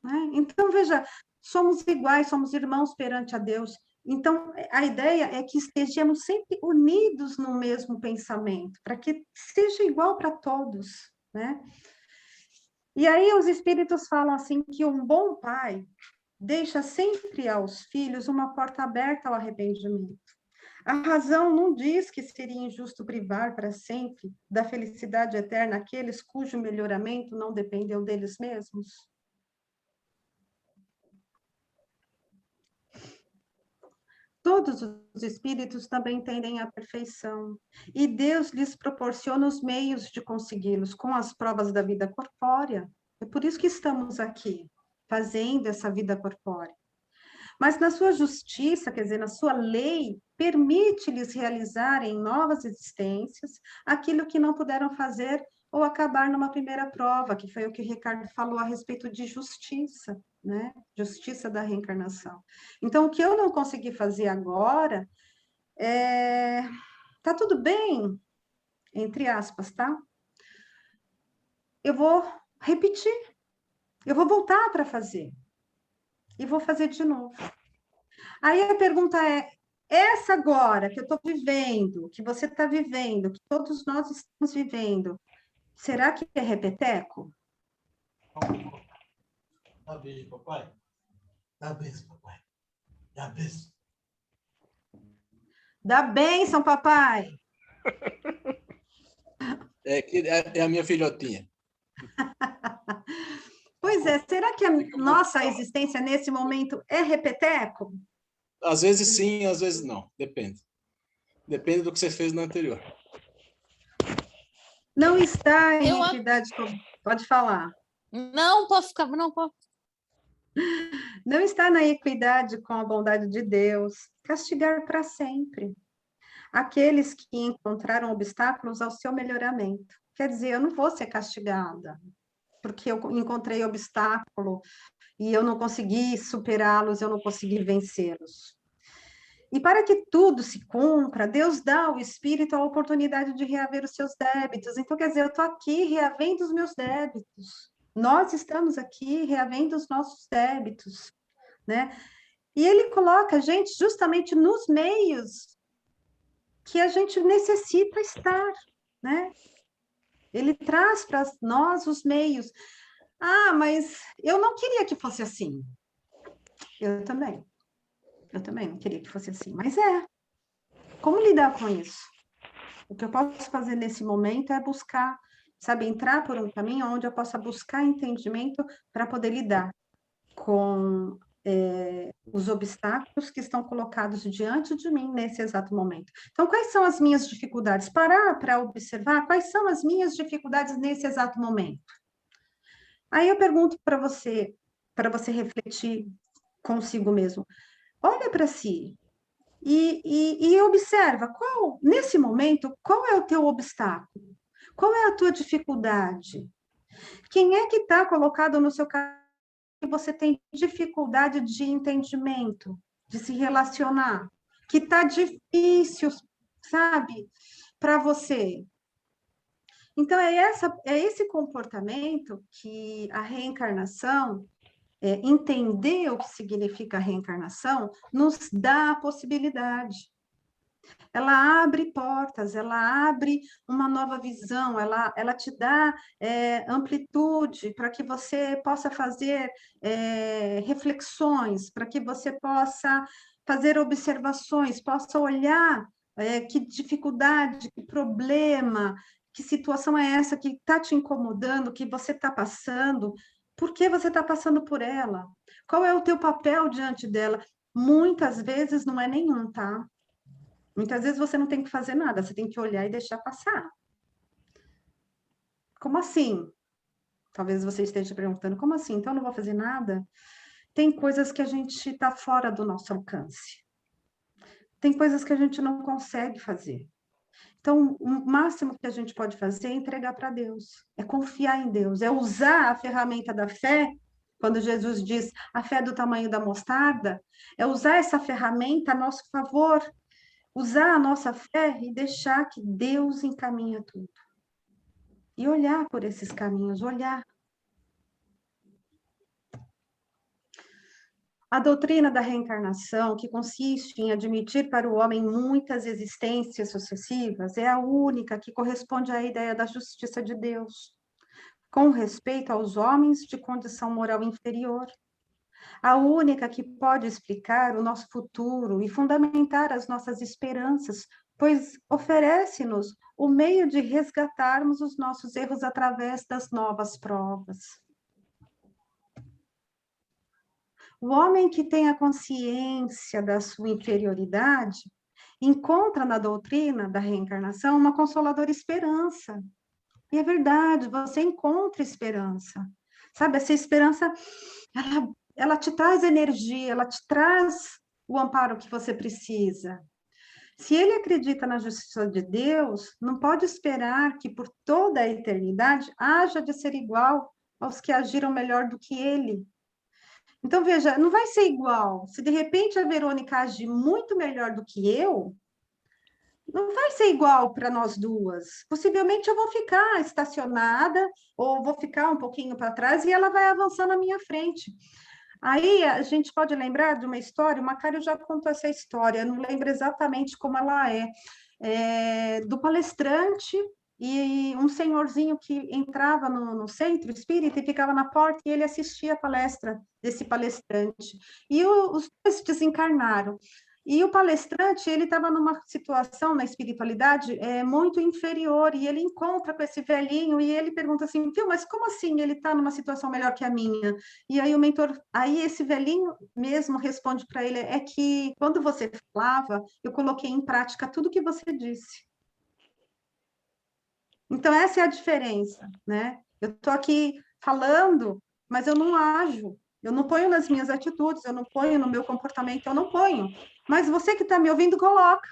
né? Então, veja, somos iguais, somos irmãos perante a Deus. Então, a ideia é que estejamos sempre unidos no mesmo pensamento, para que seja igual para todos, né? E aí os espíritos falam assim que um bom pai deixa sempre aos filhos uma porta aberta ao arrependimento. A razão não diz que seria injusto privar para sempre da felicidade eterna aqueles cujo melhoramento não dependeu deles mesmos? Todos os espíritos também tendem à perfeição, e Deus lhes proporciona os meios de consegui-los com as provas da vida corpórea. É por isso que estamos aqui, fazendo essa vida corpórea. Mas na sua justiça, quer dizer, na sua lei, permite-lhes realizarem novas existências aquilo que não puderam fazer ou acabar numa primeira prova, que foi o que o Ricardo falou a respeito de justiça, né? Justiça da reencarnação. Então, o que eu não consegui fazer agora, tá tudo bem, entre aspas, tá? Eu vou repetir, eu vou voltar para fazer. E vou fazer de novo. Aí a pergunta é, essa agora que eu estou vivendo, que você está vivendo, que todos nós estamos vivendo, será que é repeteco? Dá beijo, papai. Dá beijo, papai. Dá beijo. Dá bênção, papai. É a minha filhotinha. Pois é, será que a nossa existência nesse momento é repeteco? Às vezes sim, às vezes não. Depende. Depende do que você fez no anterior. Não está em equidade com... Pode falar. Não, pode ficar... Não, pode. Não está na equidade com a bondade de Deus castigar para sempre aqueles que encontraram obstáculos ao seu melhoramento. Quer dizer, eu não vou ser castigada porque eu encontrei obstáculo e eu não consegui superá-los, eu não consegui vencê-los. E para que tudo se cumpra, Deus dá ao espírito a oportunidade de reaver os seus débitos. Então, quer dizer, eu estou aqui reavendo os meus débitos. Nós estamos aqui reavendo os nossos débitos, né? E ele coloca a gente justamente nos meios que a gente necessita estar, né? Ele traz para nós os meios. Ah, mas eu não queria que fosse assim. Eu também não queria que fosse assim, mas como lidar com isso? O que eu posso fazer nesse momento é buscar sabe? Entrar por um caminho onde eu possa buscar entendimento para poder lidar com os obstáculos que estão colocados diante de mim nesse exato momento. Então, quais são as minhas dificuldades? Parar para observar quais são as minhas dificuldades nesse exato momento. Aí eu pergunto para você refletir consigo mesmo. Olha para si e observa nesse momento, qual é o teu obstáculo? Qual é a tua dificuldade? Quem é que está colocado no seu caminho que você tem dificuldade de entendimento, de se relacionar, que está difícil, sabe, para você? Então, é esse comportamento que a reencarnação, entender o que significa a reencarnação, nos dá a possibilidade. Ela abre portas, ela abre uma nova visão, ela te dá amplitude para que você possa fazer reflexões, para que você possa fazer observações, possa olhar que dificuldade, que problema, que situação é essa que está te incomodando, que você está passando, por que você está passando por ela? Qual é o teu papel diante dela? Muitas vezes não é nenhum, tá? Muitas vezes você não tem que fazer nada, você tem que olhar e deixar passar. Como assim? Talvez você esteja perguntando, como assim? Então eu não vou fazer nada? Tem coisas que a gente está fora do nosso alcance. Tem coisas que a gente não consegue fazer. Então, o máximo que a gente pode fazer é entregar para Deus, é confiar em Deus, é usar a ferramenta da fé, quando Jesus diz a fé do tamanho da mostarda, é usar essa ferramenta a nosso favor, usar a nossa fé e deixar que Deus encaminha tudo. E olhar por esses caminhos, olhar. A doutrina da reencarnação, que consiste em admitir para o homem muitas existências sucessivas, é a única que corresponde à ideia da justiça de Deus, com respeito aos homens de condição moral inferior. A única que pode explicar o nosso futuro e fundamentar as nossas esperanças, pois oferece-nos o meio de resgatarmos os nossos erros através das novas provas. O homem que tem a consciência da sua inferioridade encontra na doutrina da reencarnação uma consoladora esperança. E é verdade, você encontra esperança. Sabe, essa esperança, ela te traz energia, ela te traz o amparo que você precisa. Se ele acredita na justiça de Deus, não pode esperar que por toda a eternidade haja de ser igual aos que agiram melhor do que ele. Então, veja, não vai ser igual. Se de repente a Verônica agir muito melhor do que eu, não vai ser igual para nós duas. Possivelmente eu vou ficar estacionada ou vou ficar um pouquinho para trás e ela vai avançar na minha frente. Aí a gente pode lembrar de uma história, o Macário já contou essa história, eu não lembro exatamente como ela do palestrante e um senhorzinho que entrava no centro espírita e ficava na porta e ele assistia a palestra desse palestrante. E os dois desencarnaram. E o palestrante, ele estava numa situação na espiritualidade muito inferior, e ele encontra com esse velhinho, e ele pergunta assim, viu, mas como assim ele está numa situação melhor que a minha? E aí o mentor, aí esse velhinho mesmo responde para ele, é que quando você falava, eu coloquei em prática tudo que você disse. Então, essa é a diferença, né? Eu estou aqui falando, mas eu não ajo, eu não ponho nas minhas atitudes, eu não ponho no meu comportamento, eu não ponho. Mas você que está me ouvindo, coloca.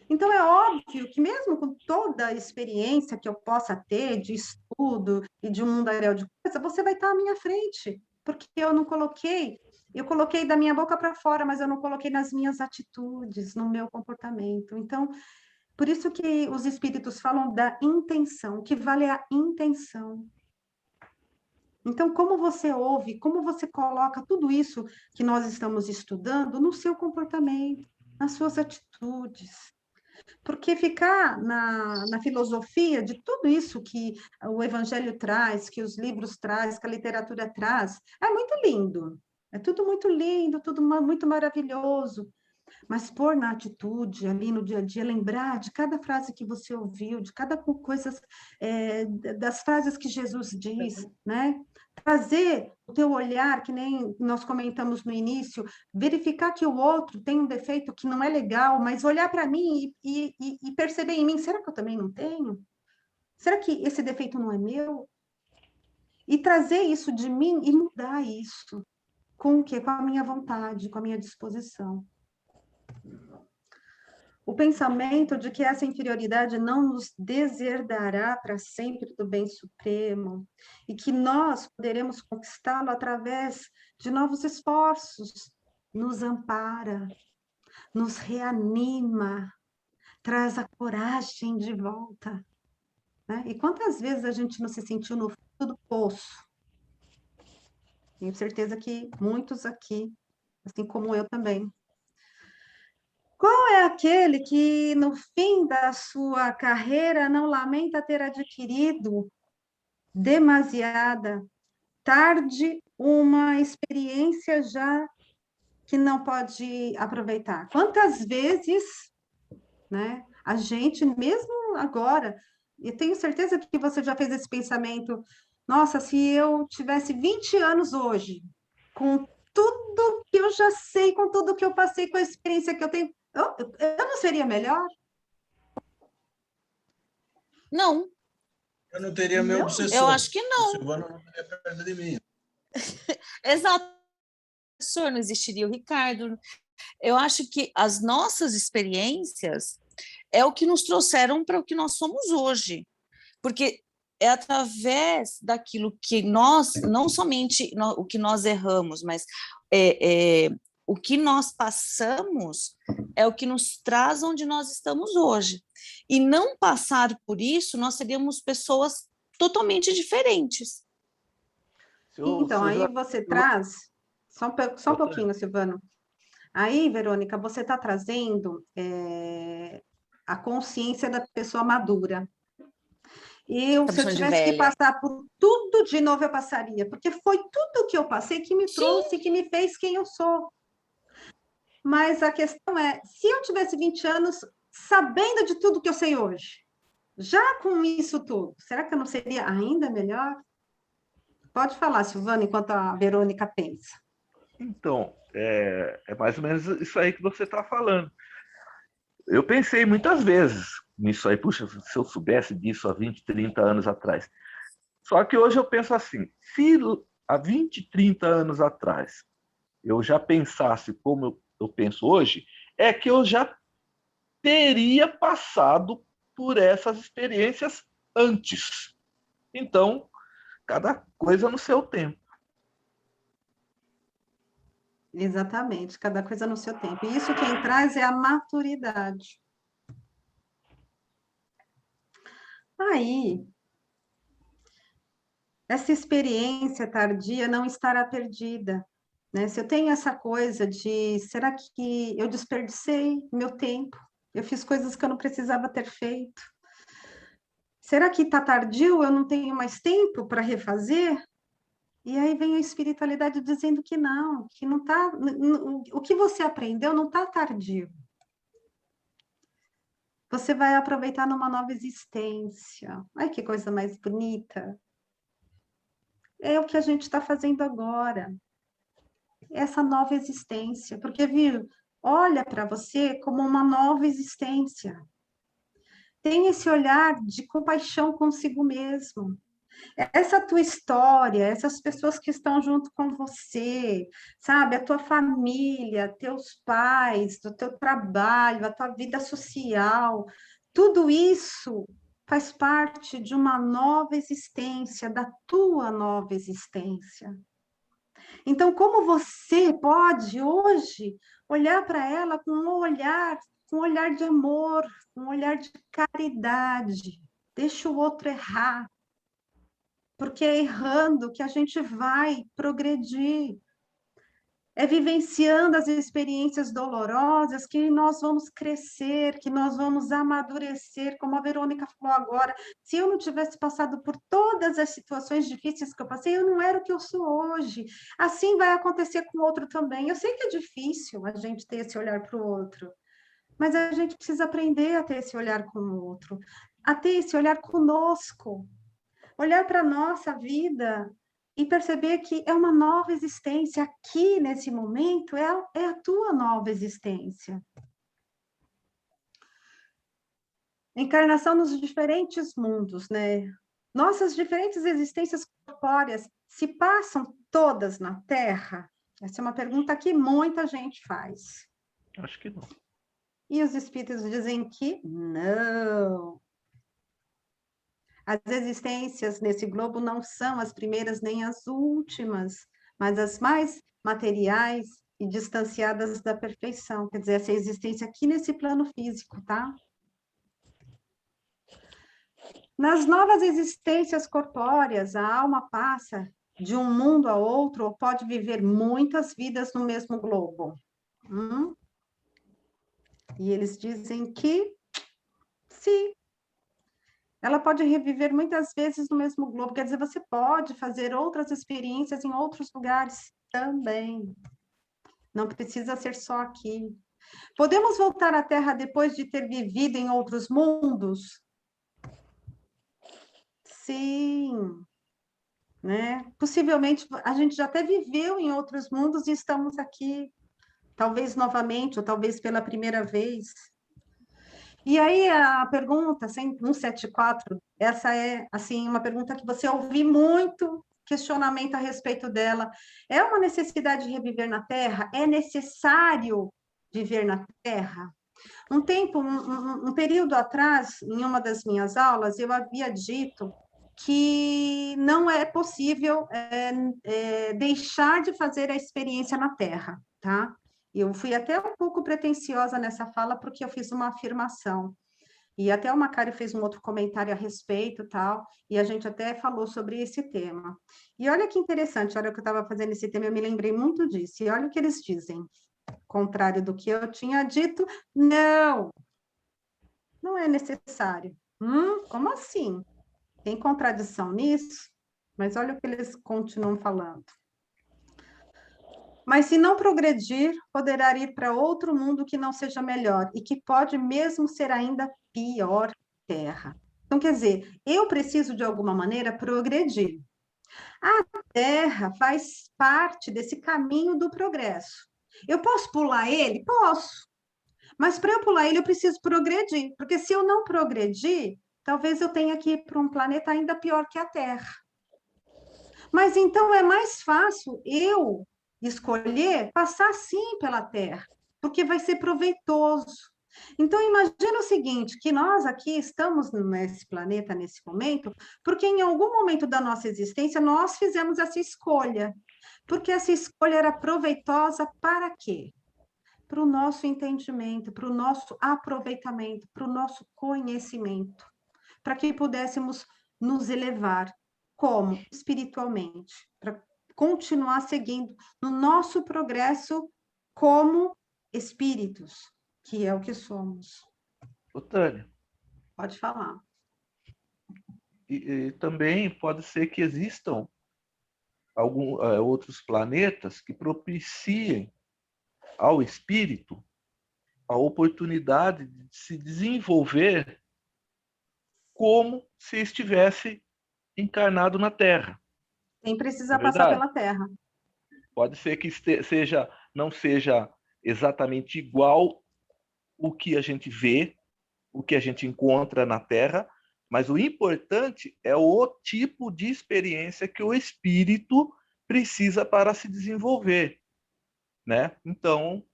Então, é óbvio que mesmo com toda a experiência que eu possa ter de estudo e de um mundaréu de coisa, você vai estar à minha frente, porque eu coloquei da minha boca para fora, mas eu não coloquei nas minhas atitudes, no meu comportamento. Então, por isso que os espíritos falam da intenção, o que vale é a intenção. Então, como você ouve, como você coloca tudo isso que nós estamos estudando no seu comportamento, nas suas atitudes. Porque ficar na filosofia de tudo isso que o Evangelho traz, que os livros traz, que a literatura traz, é muito lindo. É tudo muito lindo, tudo muito maravilhoso. mas pôr na atitude, ali no dia a dia, lembrar de cada frase que você ouviu, de cada coisa, das frases que Jesus diz, né? Trazer o teu olhar, que nem nós comentamos no início, verificar que o outro tem um defeito que não é legal, mas olhar para mim e perceber em mim, será que eu também não tenho? Será que esse defeito não é meu? E trazer isso de mim e mudar isso. Com o quê? Com a minha vontade, com a minha disposição. O pensamento de que essa inferioridade não nos desherdará para sempre do bem supremo e que nós poderemos conquistá-lo através de novos esforços, nos ampara, nos reanima, traz a coragem de volta. Né? E quantas vezes a gente não se sentiu no fundo do poço? Tenho certeza que muitos aqui, assim como eu também. Qual é aquele que, no fim da sua carreira, não lamenta ter adquirido demasiada tarde uma experiência já que não pode aproveitar? Quantas vezes, né, a gente, mesmo agora, eu tenho certeza que você já fez esse pensamento, nossa, se eu tivesse 20 anos hoje, com tudo que eu já sei, com tudo que eu passei, com a experiência que eu tenho, eu não seria melhor? Não. Eu não teria meu obsessor. Eu acho que não. O Silvano não estaria perto de mim. Exato. O professor, não existiria o Ricardo. Eu acho que as nossas experiências é o que nos trouxeram para o que nós somos hoje. Porque é através daquilo que nós, não somente o que nós erramos, mas o que nós passamos é o que nos traz onde nós estamos hoje. E não passar por isso, nós seríamos pessoas totalmente diferentes. Então, aí você traz... Só um pouquinho, Silvano. Aí, Verônica, você está trazendo a consciência da pessoa madura. Se eu tivesse que passar por tudo de novo, eu passaria, porque foi tudo que eu passei que me trouxe, que me fez quem eu sou. Mas a questão é, se eu tivesse 20 anos, sabendo de tudo que eu sei hoje, já com isso tudo, será que eu não seria ainda melhor? Pode falar, Silvana, enquanto a Verônica pensa. Então, é mais ou menos isso aí que você está falando. Eu pensei muitas vezes nisso aí, puxa, se eu soubesse disso há 20, 30 anos atrás. Só que hoje eu penso assim, se há 20, 30 anos atrás eu já pensasse como eu penso hoje, é que eu já teria passado por essas experiências antes. Então, cada coisa no seu tempo. Exatamente, cada coisa no seu tempo. E isso quem traz é a maturidade. Aí, essa experiência tardia não estará perdida, né? Se eu tenho essa coisa de, será que eu desperdicei meu tempo? Eu fiz coisas que eu não precisava ter feito. Será que está tardio? Eu não tenho mais tempo para refazer? E aí vem a espiritualidade dizendo que não está, o que você aprendeu não está tardio. Você vai aproveitar numa nova existência. Ai, que coisa mais bonita. É o que a gente está fazendo agora. Essa nova existência. Porque, viu, olha para você como uma nova existência. Tem esse olhar de compaixão consigo mesmo. Essa tua história, essas pessoas que estão junto com você, sabe? A tua família, teus pais, o teu trabalho, a tua vida social, tudo isso faz parte de uma nova existência, da tua nova existência. Então, como você pode hoje olhar para ela com um olhar de amor, um olhar de caridade, deixa o outro errar, porque é errando que a gente vai progredir. É vivenciando as experiências dolorosas que nós vamos crescer, que nós vamos amadurecer, como a Verônica falou agora. Se eu não tivesse passado por todas as situações difíceis que eu passei, eu não era o que eu sou hoje. Assim vai acontecer com o outro também. Eu sei que é difícil a gente ter esse olhar para o outro, mas a gente precisa aprender a ter esse olhar com o outro, a ter esse olhar conosco, olhar para a nossa vida e perceber que é uma nova existência aqui, nesse momento, é a tua nova existência. Encarnação nos diferentes mundos, né? Nossas diferentes existências corpóreas se passam todas na Terra? Essa é uma pergunta que muita gente faz. Acho que não. E os espíritos dizem que não. As existências nesse globo não são as primeiras nem as últimas, mas as mais materiais e distanciadas da perfeição. Quer dizer, essa existência aqui nesse plano físico, tá? Nas novas existências corpóreas, a alma passa de um mundo a outro ou pode viver muitas vidas no mesmo globo. E eles dizem que sim. Ela pode reviver muitas vezes no mesmo globo, quer dizer, você pode fazer outras experiências em outros lugares também. Não precisa ser só aqui. Podemos voltar à Terra depois de ter vivido em outros mundos? Sim. Né? Possivelmente, a gente já até viveu em outros mundos e estamos aqui, talvez novamente, ou talvez pela primeira vez. E aí a pergunta 174, essa é assim uma pergunta que você ouvi muito questionamento a respeito dela. É uma necessidade de reviver na Terra? É necessário viver na Terra? Um período atrás, em uma das minhas aulas, eu havia dito que não é possível deixar de fazer a experiência na Terra, tá? Eu fui até um pouco pretensiosa nessa fala, porque eu fiz uma afirmação. E até o Macário fez um outro comentário a respeito, tal, e a gente até falou sobre esse tema. E olha que interessante, a hora que eu estava fazendo esse tema, eu me lembrei muito disso. E olha o que eles dizem. Contrário do que eu tinha dito, não é necessário. Como assim? Tem contradição nisso? Mas olha o que eles continuam falando. Mas se não progredir, poderá ir para outro mundo que não seja melhor e que pode mesmo ser ainda pior terra. Então, quer dizer, eu preciso de alguma maneira progredir. A Terra faz parte desse caminho do progresso. Eu posso pular ele? Posso. Mas para eu pular ele, eu preciso progredir. Porque se eu não progredir, talvez eu tenha que ir para um planeta ainda pior que a Terra. Mas então é mais fácil eu escolher passar sim pela Terra, porque vai ser proveitoso. Então, imagina o seguinte, que nós aqui estamos nesse planeta, nesse momento, porque em algum momento da nossa existência, nós fizemos essa escolha. Porque essa escolha era proveitosa para quê? Para o nosso entendimento, para o nosso aproveitamento, para o nosso conhecimento, para que pudéssemos nos elevar, como? Espiritualmente, para continuar seguindo no nosso progresso como espíritos, que é o que somos. Ô, Tânia. Pode falar. E também pode ser que existam outros planetas que propiciem ao espírito a oportunidade de se desenvolver como se estivesse encarnado na Terra. Nem precisa passar pela Terra. Pode ser que não seja exatamente igual o que a gente vê, o que a gente encontra na Terra, mas o importante é o tipo de experiência que o espírito precisa para se desenvolver, né? Então,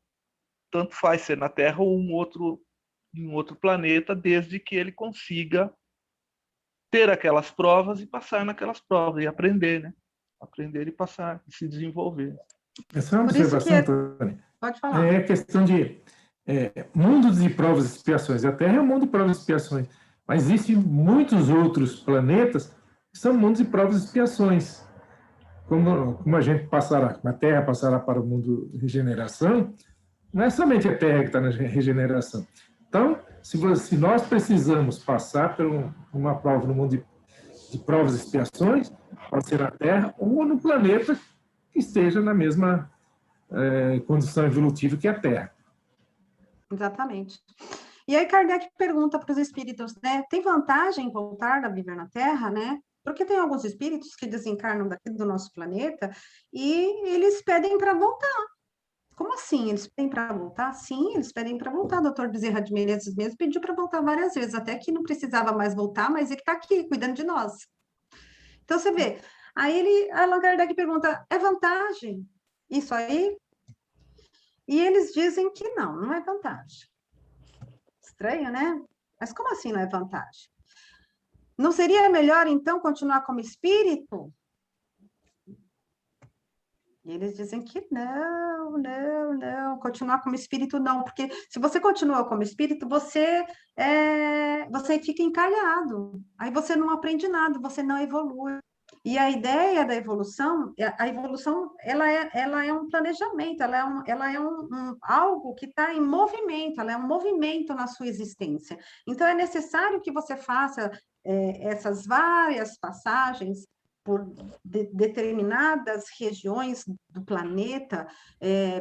tanto faz ser na Terra ou em outro planeta, desde que ele consiga ter aquelas provas e passar naquelas provas, e aprender, né? Aprender e passar, e se desenvolver. Essa é uma observação, Tânia. Pode falar. É questão de mundo de provas e expiações. A Terra é um mundo de provas e expiações, mas existem muitos outros planetas que são mundos de provas e expiações. como a gente passará, a Terra passará para o mundo de regeneração, não é somente a Terra que está na regeneração. Então, se nós precisamos passar por uma prova no mundo de provas e expiações, pode ser na Terra ou no planeta que esteja na mesma condição evolutiva que a Terra. Exatamente. E aí Kardec pergunta para os espíritos, né, tem vantagem em voltar a viver na Terra, né? Porque tem alguns espíritos que desencarnam daqui do nosso planeta e eles pedem para voltar. Como assim? Eles pedem para voltar? Sim, eles pedem para voltar. O doutor Bezerra de Menezes mesmo pediu para voltar várias vezes, até que não precisava mais voltar, mas ele está aqui, cuidando de nós. Então, você vê, aí Allan Kardec pergunta, é vantagem isso aí? E eles dizem que não é vantagem. Estranho, né? Mas como assim não é vantagem? Não seria melhor, então, continuar como espírito? E eles dizem que não, continuar como espírito não, porque se você continua como espírito, você fica encalhado, aí você não aprende nada, você não evolui. E a ideia da evolução, ela é um planejamento, ela é algo que está em movimento, ela é um movimento na sua existência. Então, é necessário que você faça essas várias passagens por determinadas regiões do planeta,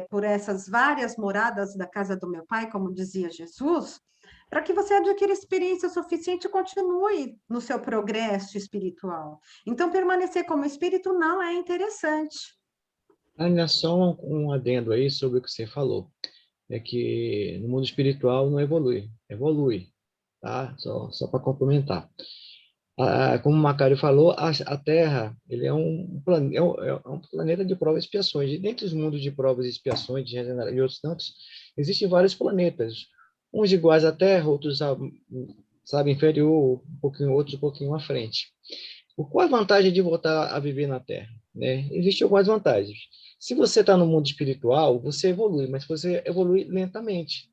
por essas várias moradas da casa do meu pai, como dizia Jesus, para que você adquira experiência suficiente e continue no seu progresso espiritual. Então, permanecer como espírito não é interessante. Ainda só um adendo aí sobre o que você falou, é que no mundo espiritual não evolui, tá? Só para complementar. Como o Macário falou, a Terra ele é um planeta de provas e expiações. E dentre os mundos de provas e expiações e outros tantos, existem vários planetas. Uns iguais à Terra, outros, sabe, inferior, outros um pouquinho à frente. Qual a vantagem de voltar a viver na Terra? Né? Existem algumas vantagens. Se você está no mundo espiritual, você evolui, mas você evolui lentamente.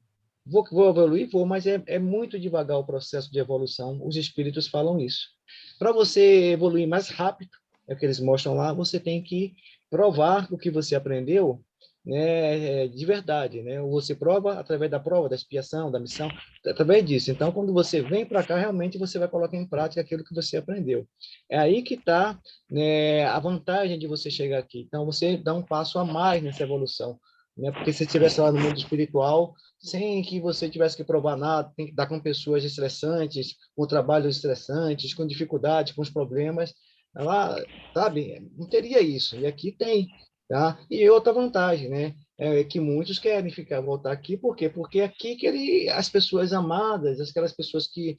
Vou evoluir? Vou, mas é muito devagar o processo de evolução. Os espíritos falam isso. Para você evoluir mais rápido, é o que eles mostram lá, você tem que provar o que você aprendeu, né, de verdade. Né? Você prova através da prova, da expiação, da missão, através disso. Então, quando você vem para cá, realmente você vai colocar em prática aquilo que você aprendeu. É aí que está, né, a vantagem de você chegar aqui. Então, você dá um passo a mais nessa evolução. Né? Porque se você estivesse lá no mundo espiritual, sem que você tivesse que provar nada, tem que dar com pessoas estressantes, com trabalhos estressantes, com dificuldades, com os problemas, lá, sabe, não teria isso. E aqui tem, tá? E outra vantagem, né? É que muitos querem voltar aqui, por quê? Porque aqui as pessoas amadas, aquelas pessoas que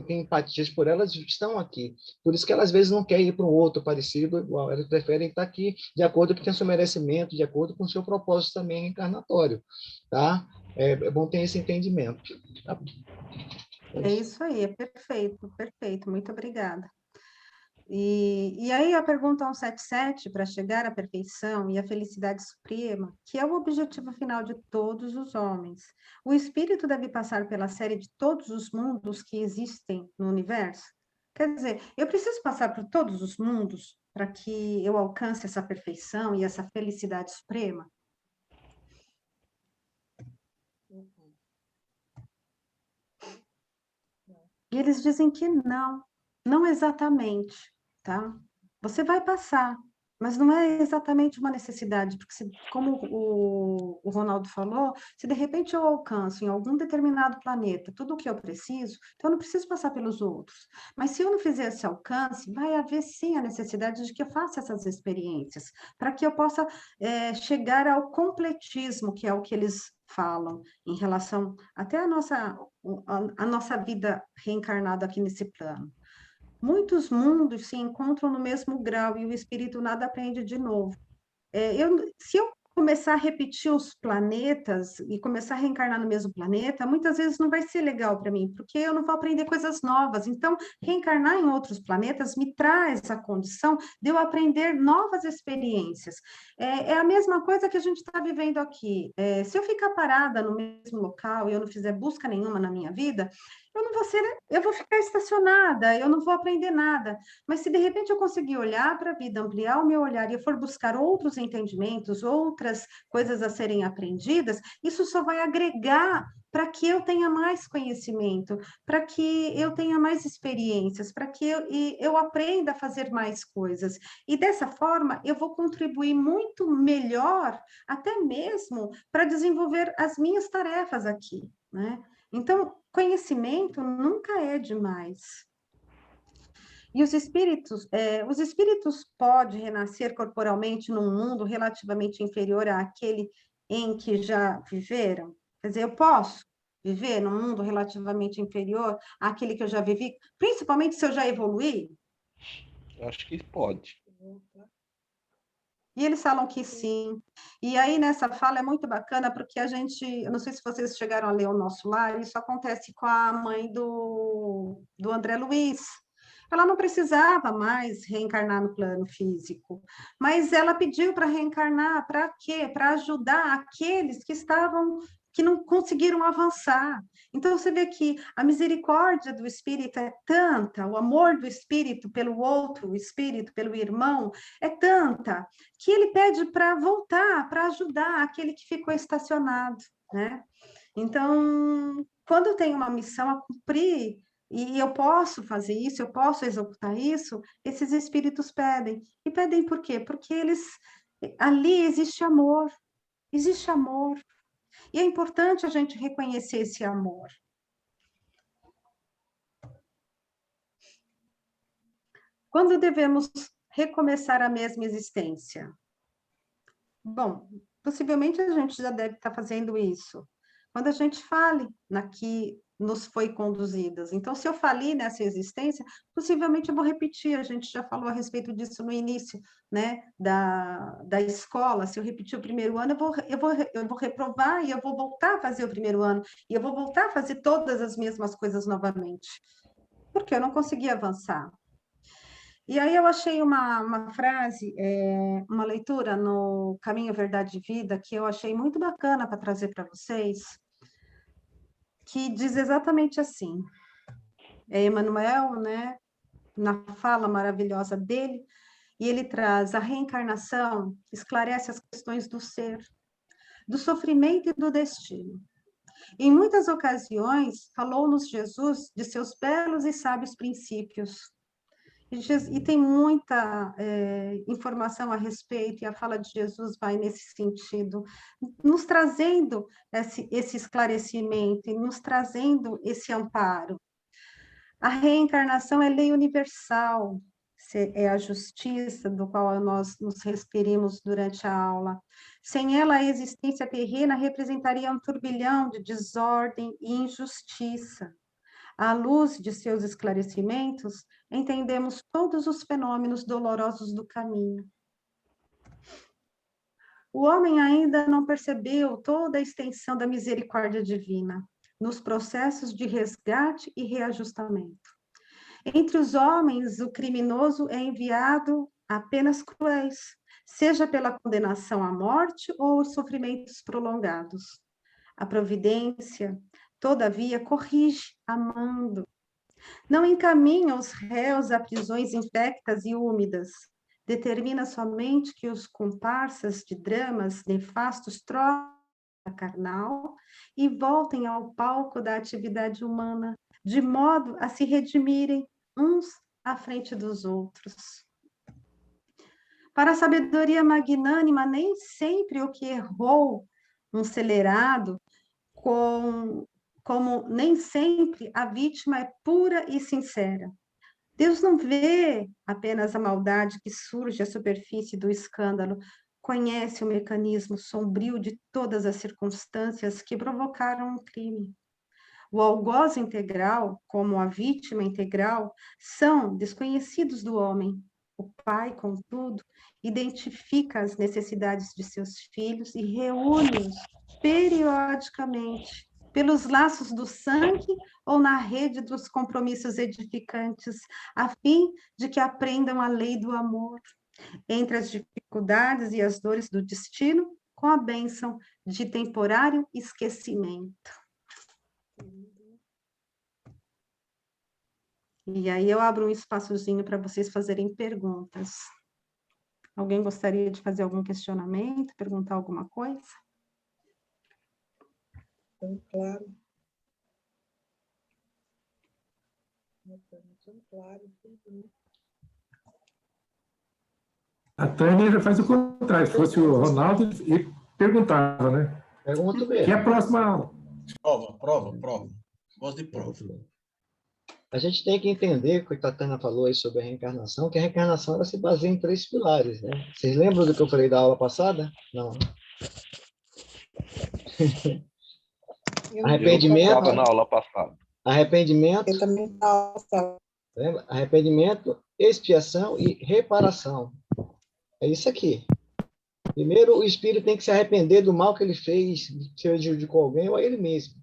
têm empatias por elas, estão aqui. Por isso que elas, às vezes, não querem ir para um outro parecido, igual, elas preferem estar aqui de acordo com o seu merecimento, de acordo com o seu propósito também reencarnatório, tá? É bom ter esse entendimento. Tá? É isso aí, é perfeito, perfeito, muito obrigada. E aí a pergunta 177, para chegar à perfeição e à felicidade suprema, que é o objetivo final de todos os homens, o espírito deve passar pela série de todos os mundos que existem no universo? Quer dizer, eu preciso passar por todos os mundos para que eu alcance essa perfeição e essa felicidade suprema? E eles dizem que não exatamente, tá? Você vai passar, mas não é exatamente uma necessidade, porque como o Ronaldo falou, se de repente eu alcanço em algum determinado planeta tudo o que eu preciso, então eu não preciso passar pelos outros. Mas se eu não fizer esse alcance, vai haver sim a necessidade de que eu faça essas experiências, para que eu possa chegar ao completismo, que é o que eles falam em relação até a nossa vida reencarnada aqui nesse plano. Muitos mundos se encontram no mesmo grau e o espírito nada aprende de novo. Se eu começar a repetir os planetas e começar a reencarnar no mesmo planeta, muitas vezes não vai ser legal para mim, porque eu não vou aprender coisas novas. Então, reencarnar em outros planetas me traz a condição de eu aprender novas experiências. É a mesma coisa que a gente está vivendo aqui. Se eu ficar parada no mesmo local e eu não fizer busca nenhuma na minha vida, eu vou ficar estacionada, eu não vou aprender nada. Mas se de repente eu conseguir olhar para a vida, ampliar o meu olhar e eu for buscar outros entendimentos, outras coisas a serem aprendidas, isso só vai agregar para que eu tenha mais conhecimento, para que eu tenha mais experiências, para que eu aprenda a fazer mais coisas. E dessa forma, eu vou contribuir muito melhor, até mesmo para desenvolver as minhas tarefas aqui, né? Então, conhecimento nunca é demais. E os espíritos podem renascer corporalmente num mundo relativamente inferior àquele em que já viveram? Quer dizer, eu posso viver num mundo relativamente inferior àquele que eu já vivi, principalmente se eu já evoluí? Eu acho que pode. E eles falam que sim. E aí, nessa fala, é muito bacana, porque eu não sei se vocês chegaram a ler O Nosso Lar, isso acontece com a mãe do André Luiz. Ela não precisava mais reencarnar no plano físico, mas ela pediu para reencarnar, para quê? Para ajudar aqueles que não conseguiram avançar. Então, você vê que a misericórdia do espírito é tanta, o amor do espírito pelo outro, o espírito pelo irmão, é tanta, que ele pede para voltar, para ajudar aquele que ficou estacionado, né? Então, quando eu tenho uma missão a cumprir, e eu posso fazer isso, eu posso executar isso, esses espíritos pedem. E pedem por quê? Porque ali existe amor, existe amor. E é importante a gente reconhecer esse amor. Quando devemos recomeçar a mesma existência? Bom, possivelmente a gente já deve estar fazendo isso. Quando a gente fale na que nos foi conduzidas. Então, se eu falei nessa existência, possivelmente eu vou repetir. A gente já falou a respeito disso no início, né, da escola. Se eu repetir o primeiro ano, eu vou reprovar e eu vou voltar a fazer o primeiro ano. E eu vou voltar a fazer todas as mesmas coisas novamente. Porque eu não consegui avançar. E aí eu achei uma frase, uma leitura no Caminho, Verdade e Vida, que eu achei muito bacana para trazer para vocês, que diz exatamente assim. É Emmanuel, né, na fala maravilhosa dele, e ele traz: a reencarnação esclarece as questões do ser, do sofrimento e do destino. Em muitas ocasiões, falou-nos Jesus de seus belos e sábios princípios. E tem muita informação a respeito, e a fala de Jesus vai nesse sentido, nos trazendo esse esclarecimento e nos trazendo esse amparo. A reencarnação é lei universal, é a justiça do qual nós nos referimos durante a aula. Sem ela, a existência terrena representaria um turbilhão de desordem e injustiça. À luz de seus esclarecimentos, entendemos todos os fenômenos dolorosos do caminho. O homem ainda não percebeu toda a extensão da misericórdia divina nos processos de resgate e reajustamento. Entre os homens, o criminoso é enviado a penas cruéis, seja pela condenação à morte ou os sofrimentos prolongados. A providência, todavia, corrige, amando. Não encaminha os réus a prisões infectas e úmidas. Determina somente que os comparsas de dramas nefastos troquem a carnal e voltem ao palco da atividade humana, de modo a se redimirem uns à frente dos outros. Para a sabedoria magnânima, nem sempre o que errou um celerado, como nem sempre a vítima é pura e sincera. Deus não vê apenas a maldade que surge à superfície do escândalo, conhece o mecanismo sombrio de todas as circunstâncias que provocaram um crime. O algoz integral, como a vítima integral, são desconhecidos do homem. O pai, contudo, identifica as necessidades de seus filhos e reúne-os periodicamente, pelos laços do sangue ou na rede dos compromissos edificantes, a fim de que aprendam a lei do amor, entre as dificuldades e as dores do destino, com a bênção de temporário esquecimento. E aí eu abro um espaçozinho para vocês fazerem perguntas. Alguém gostaria de fazer algum questionamento, perguntar alguma coisa? Claro. Claro. A Tânia já faz o contrário. Se fosse o Ronaldo, ele perguntava, né? Pergunto Que é mesmo. a próxima aula. Prova. Gosto de prova. A gente tem que entender, o que a Tatiana falou aí sobre a reencarnação, que a reencarnação ela se baseia em 3 pilares, né? Vocês lembram do que eu falei da aula passada? Não. Arrependimento. Eu estava na aula passada. Arrependimento. Eu também estava. Lembra? Arrependimento, expiação e reparação. É isso aqui. Primeiro, o espírito tem que se arrepender do mal que ele fez, se prejudicou alguém ou a ele mesmo.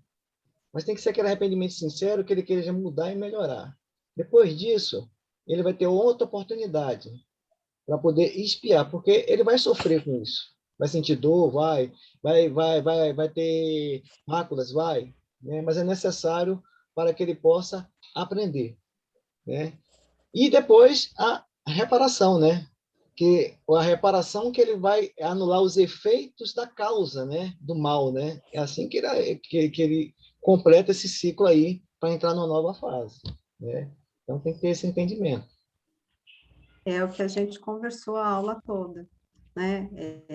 Mas tem que ser aquele arrependimento sincero que ele queira mudar e melhorar. Depois disso, ele vai ter outra oportunidade para poder expiar, porque ele vai sofrer com isso. Vai sentir dor, vai ter máculas, vai, né? Mas é necessário para que ele possa aprender, né? E depois a reparação, né? Que a reparação que ele vai anular os efeitos da causa, né? Do mal, né? É assim que ele completa esse ciclo aí para entrar numa nova fase, né? Então tem que ter esse entendimento. É o que a gente conversou a aula toda, né?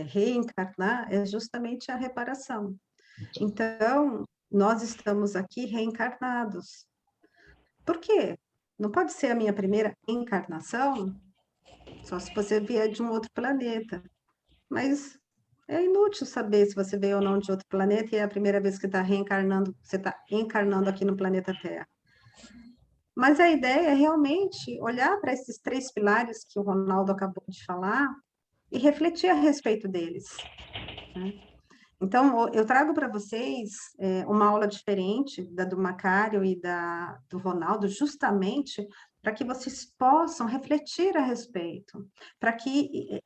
Reencarnar é justamente a reparação. Então, nós estamos aqui reencarnados. Por quê? Não pode ser a minha primeira encarnação, só se você vier de um outro planeta. Mas é inútil saber se você veio ou não de outro planeta e é a primeira vez que está reencarnando, você está encarnando aqui no planeta Terra. Mas a ideia é realmente olhar para esses 3 pilares que o Ronaldo acabou de falar e refletir a respeito deles, né? Então, eu trago para vocês uma aula diferente da do Macário e do Ronaldo, justamente para que vocês possam refletir a respeito, para que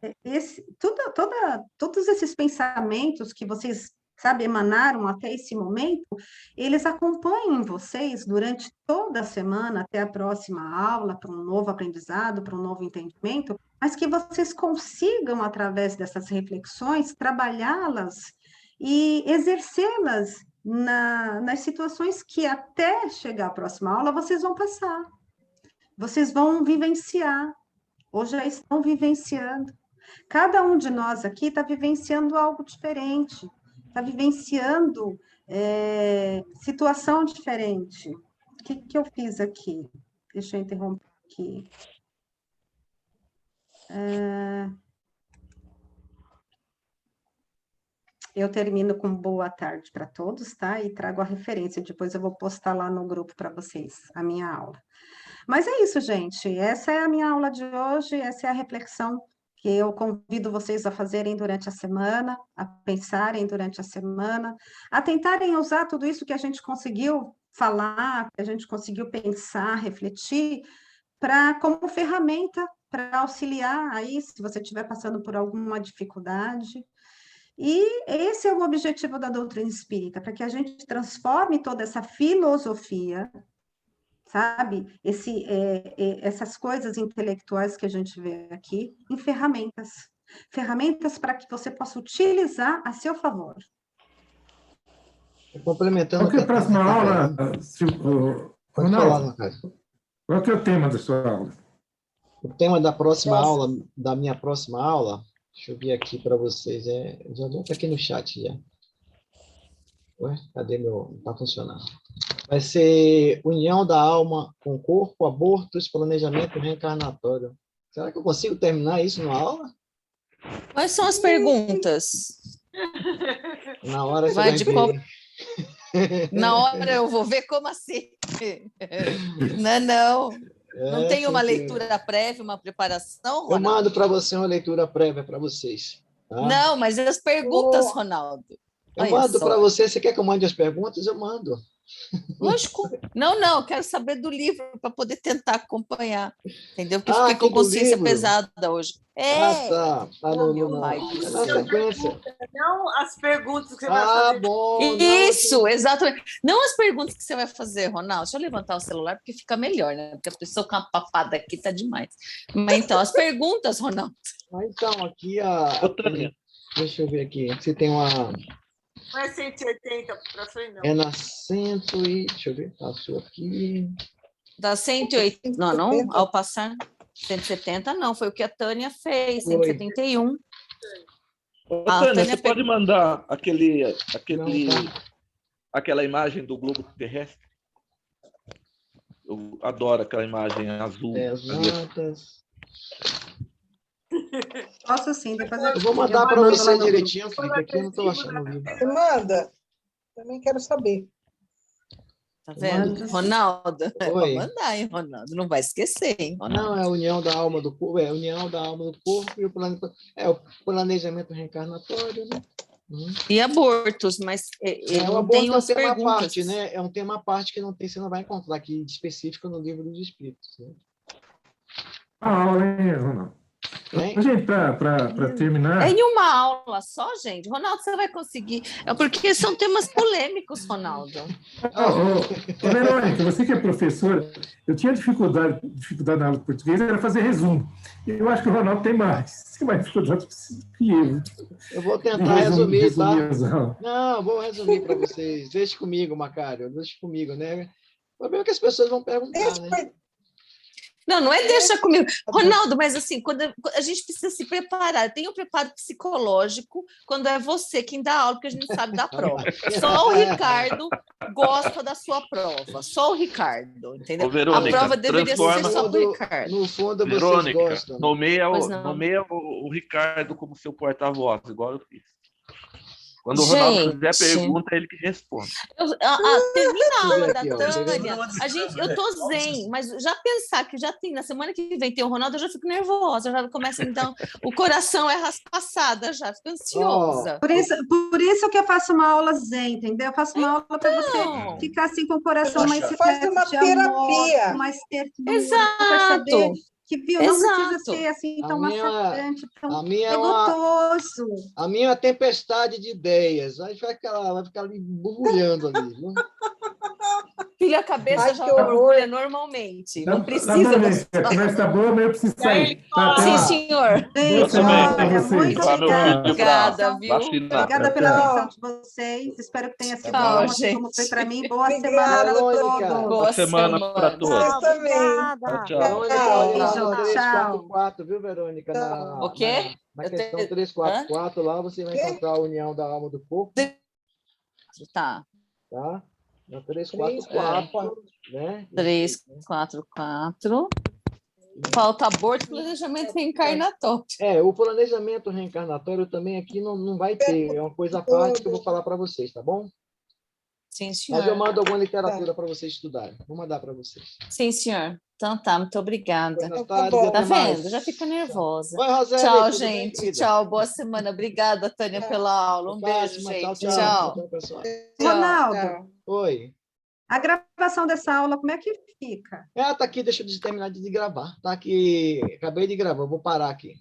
todos esses pensamentos que vocês, sabe, emanaram até esse momento, eles acompanhem vocês durante toda a semana, até a próxima aula, para um novo aprendizado, para um novo entendimento, mas que vocês consigam, através dessas reflexões, trabalhá-las e exercê-las nas situações que até chegar à próxima aula vocês vão passar. Vocês vão vivenciar, ou já estão vivenciando. Cada um de nós aqui está vivenciando algo diferente, está vivenciando situação diferente. O que eu fiz aqui? Deixa eu interromper aqui. Eu termino com boa tarde para todos, tá? E trago a referência, depois eu vou postar lá no grupo para vocês, a minha aula. Mas é isso, gente. Essa é a minha aula de hoje, essa é a reflexão que eu convido vocês a fazerem durante a semana, a pensarem durante a semana, a tentarem usar tudo isso que a gente conseguiu falar, que a gente conseguiu pensar, refletir, como ferramenta para auxiliar aí, se você estiver passando por alguma dificuldade. E esse é o objetivo da doutrina espírita, para que a gente transforme toda essa filosofia, sabe? Essas coisas intelectuais que a gente vê aqui, em ferramentas. Ferramentas para que você possa utilizar a seu favor. Complementando... Qual que é a próxima aula? Ronaldo, qual que é o tema da sua aula? O tema da próxima aula, da minha próxima aula, deixa eu ver aqui para vocês, já estou aqui no chat já. Ué, cadê meu... Não está funcionando. Vai ser união da alma com o corpo, abortos, planejamento reencarnatório. Será que eu consigo terminar isso numa aula? Quais são as perguntas? Na hora você vai vai de ver. qual... Na hora eu vou ver como assim. Não. Não tem uma leitura prévia, uma preparação, Ronaldo? Eu mando para você uma leitura prévia para vocês. Tá? Não, mas as perguntas, Ronaldo. Eu mando para você. Você quer que eu mande as perguntas? Eu mando. Lógico. Não, eu quero saber do livro para poder tentar acompanhar. Entendeu? Porque eu fiquei com do consciência livro. pesada hoje. Tá. Meu pai do Na céu. sequência. Não as perguntas que você vai fazer. Bom. Isso, exatamente. Não as perguntas que você vai fazer, Ronaldo. Deixa eu levantar o celular, porque fica melhor, né? Porque a pessoa com uma papada aqui tá demais. Mas então, as perguntas, Ronaldo. Então, aqui Ô, Tânia. deixa eu ver aqui. Se tem uma. Não é 180 para frente, não. É na 100 e. Deixa eu ver. Passou aqui. Dá 180. Não, ao passar 170, não. Foi o que a Tânia fez, 171. Ô, Tânia, Tânia você pode mandar Não, aquela imagem do globo terrestre? Eu adoro aquela imagem azul. Exatas. Posso sim, depois eu Eu vou mandar para mando você lá no direitinho, Felipe. Aqui eu não estou achando o livro. Você manda? Também quero saber. Tá vendo? Ronaldo, Oi. vou mandar, hein, Ronaldo? Não vai esquecer, hein, Ronaldo? Não, é a união da alma do corpo, é a união da alma do corpo e o planejamento reencarnatório, né? E abortos, mas eu O não aborto tenho é um as tema à perguntas. parte, né? É um tema à parte que você não vai encontrar aqui específico no livro dos Espíritos. Né? A aula, hein, Ronaldo? Gente, para terminar. É em uma aula só, gente. Ronaldo, você vai conseguir. É porque são temas polêmicos, Ronaldo. Ô, Verônica, você que é professora, eu tinha dificuldade na aula de português, era fazer resumo. Eu acho que o Ronaldo tem mais dificuldade que eu. Eu vou tentar resumir, tá? As aulas. Não, vou resumir para vocês. Deixe comigo, Macário. Deixe comigo, né? O problema é que as pessoas vão perguntar, né? Não é deixa comigo. Ronaldo, mas assim, quando a gente precisa se preparar, tem um preparo psicológico quando é você quem dá aula, porque a gente sabe da prova. Só o Ricardo gosta da sua prova. Só o Ricardo, entendeu? Ô, Verônica, a prova deveria ser só do Ricardo. No fundo, vocês Verônica, gostam. nomeia o Ricardo como seu porta-voz, igual eu fiz. Quando o Ronaldo fizer pergunta, é ele que responde. Termina a aula da Tânia. Eu tô zen, mas já pensar que já tem, na semana que vem tem o Ronaldo, eu já fico nervosa, já começa, então, o coração é raspaçada, já fico ansiosa. Por isso que eu faço uma aula zen, entendeu? Eu faço uma aula para você ficar assim com o coração mais faz uma terapia. Mais ternura, Exato. Que não precisa ser assim tão maçante, tão gostoso. A minha é uma tempestade de ideias. Aí vai ficar ali borbulhando ali. Viu? Filha, a cabeça já borbulha normalmente. Não precisa. A conversa tá boa, mas eu preciso sair. Sim, senhor. Muito obrigada, viu? Obrigada pela atenção de vocês. Espero que tenha sido bom, assim como foi para mim. Boa semana para todos. Boa semana para todos. Tchau. Tchau. 344, viu, Verônica? O quê? Na questão 344, lá você vai encontrar a união da alma do corpo. Tá. Na 344, né? 344. Falta aborto e planejamento reencarnatório. O planejamento reencarnatório também aqui não vai ter. É uma coisa à parte que eu vou falar para vocês, tá bom? Sim, senhor. Mas eu mando alguma literatura para vocês estudarem. Vou mandar para vocês. Sim, senhor. Então tá, muito obrigada. Tá vendo? Já fica nervosa. Oi, Rosélia, tchau, gente. Tchau, boa semana. Obrigada, Tânia, pela aula. Um beijo, gente. Tchau. Pessoal. Ronaldo. Oi. A gravação dessa aula, como é que fica? Tá aqui, deixa eu terminar de gravar. Tá aqui, acabei de gravar, vou parar aqui.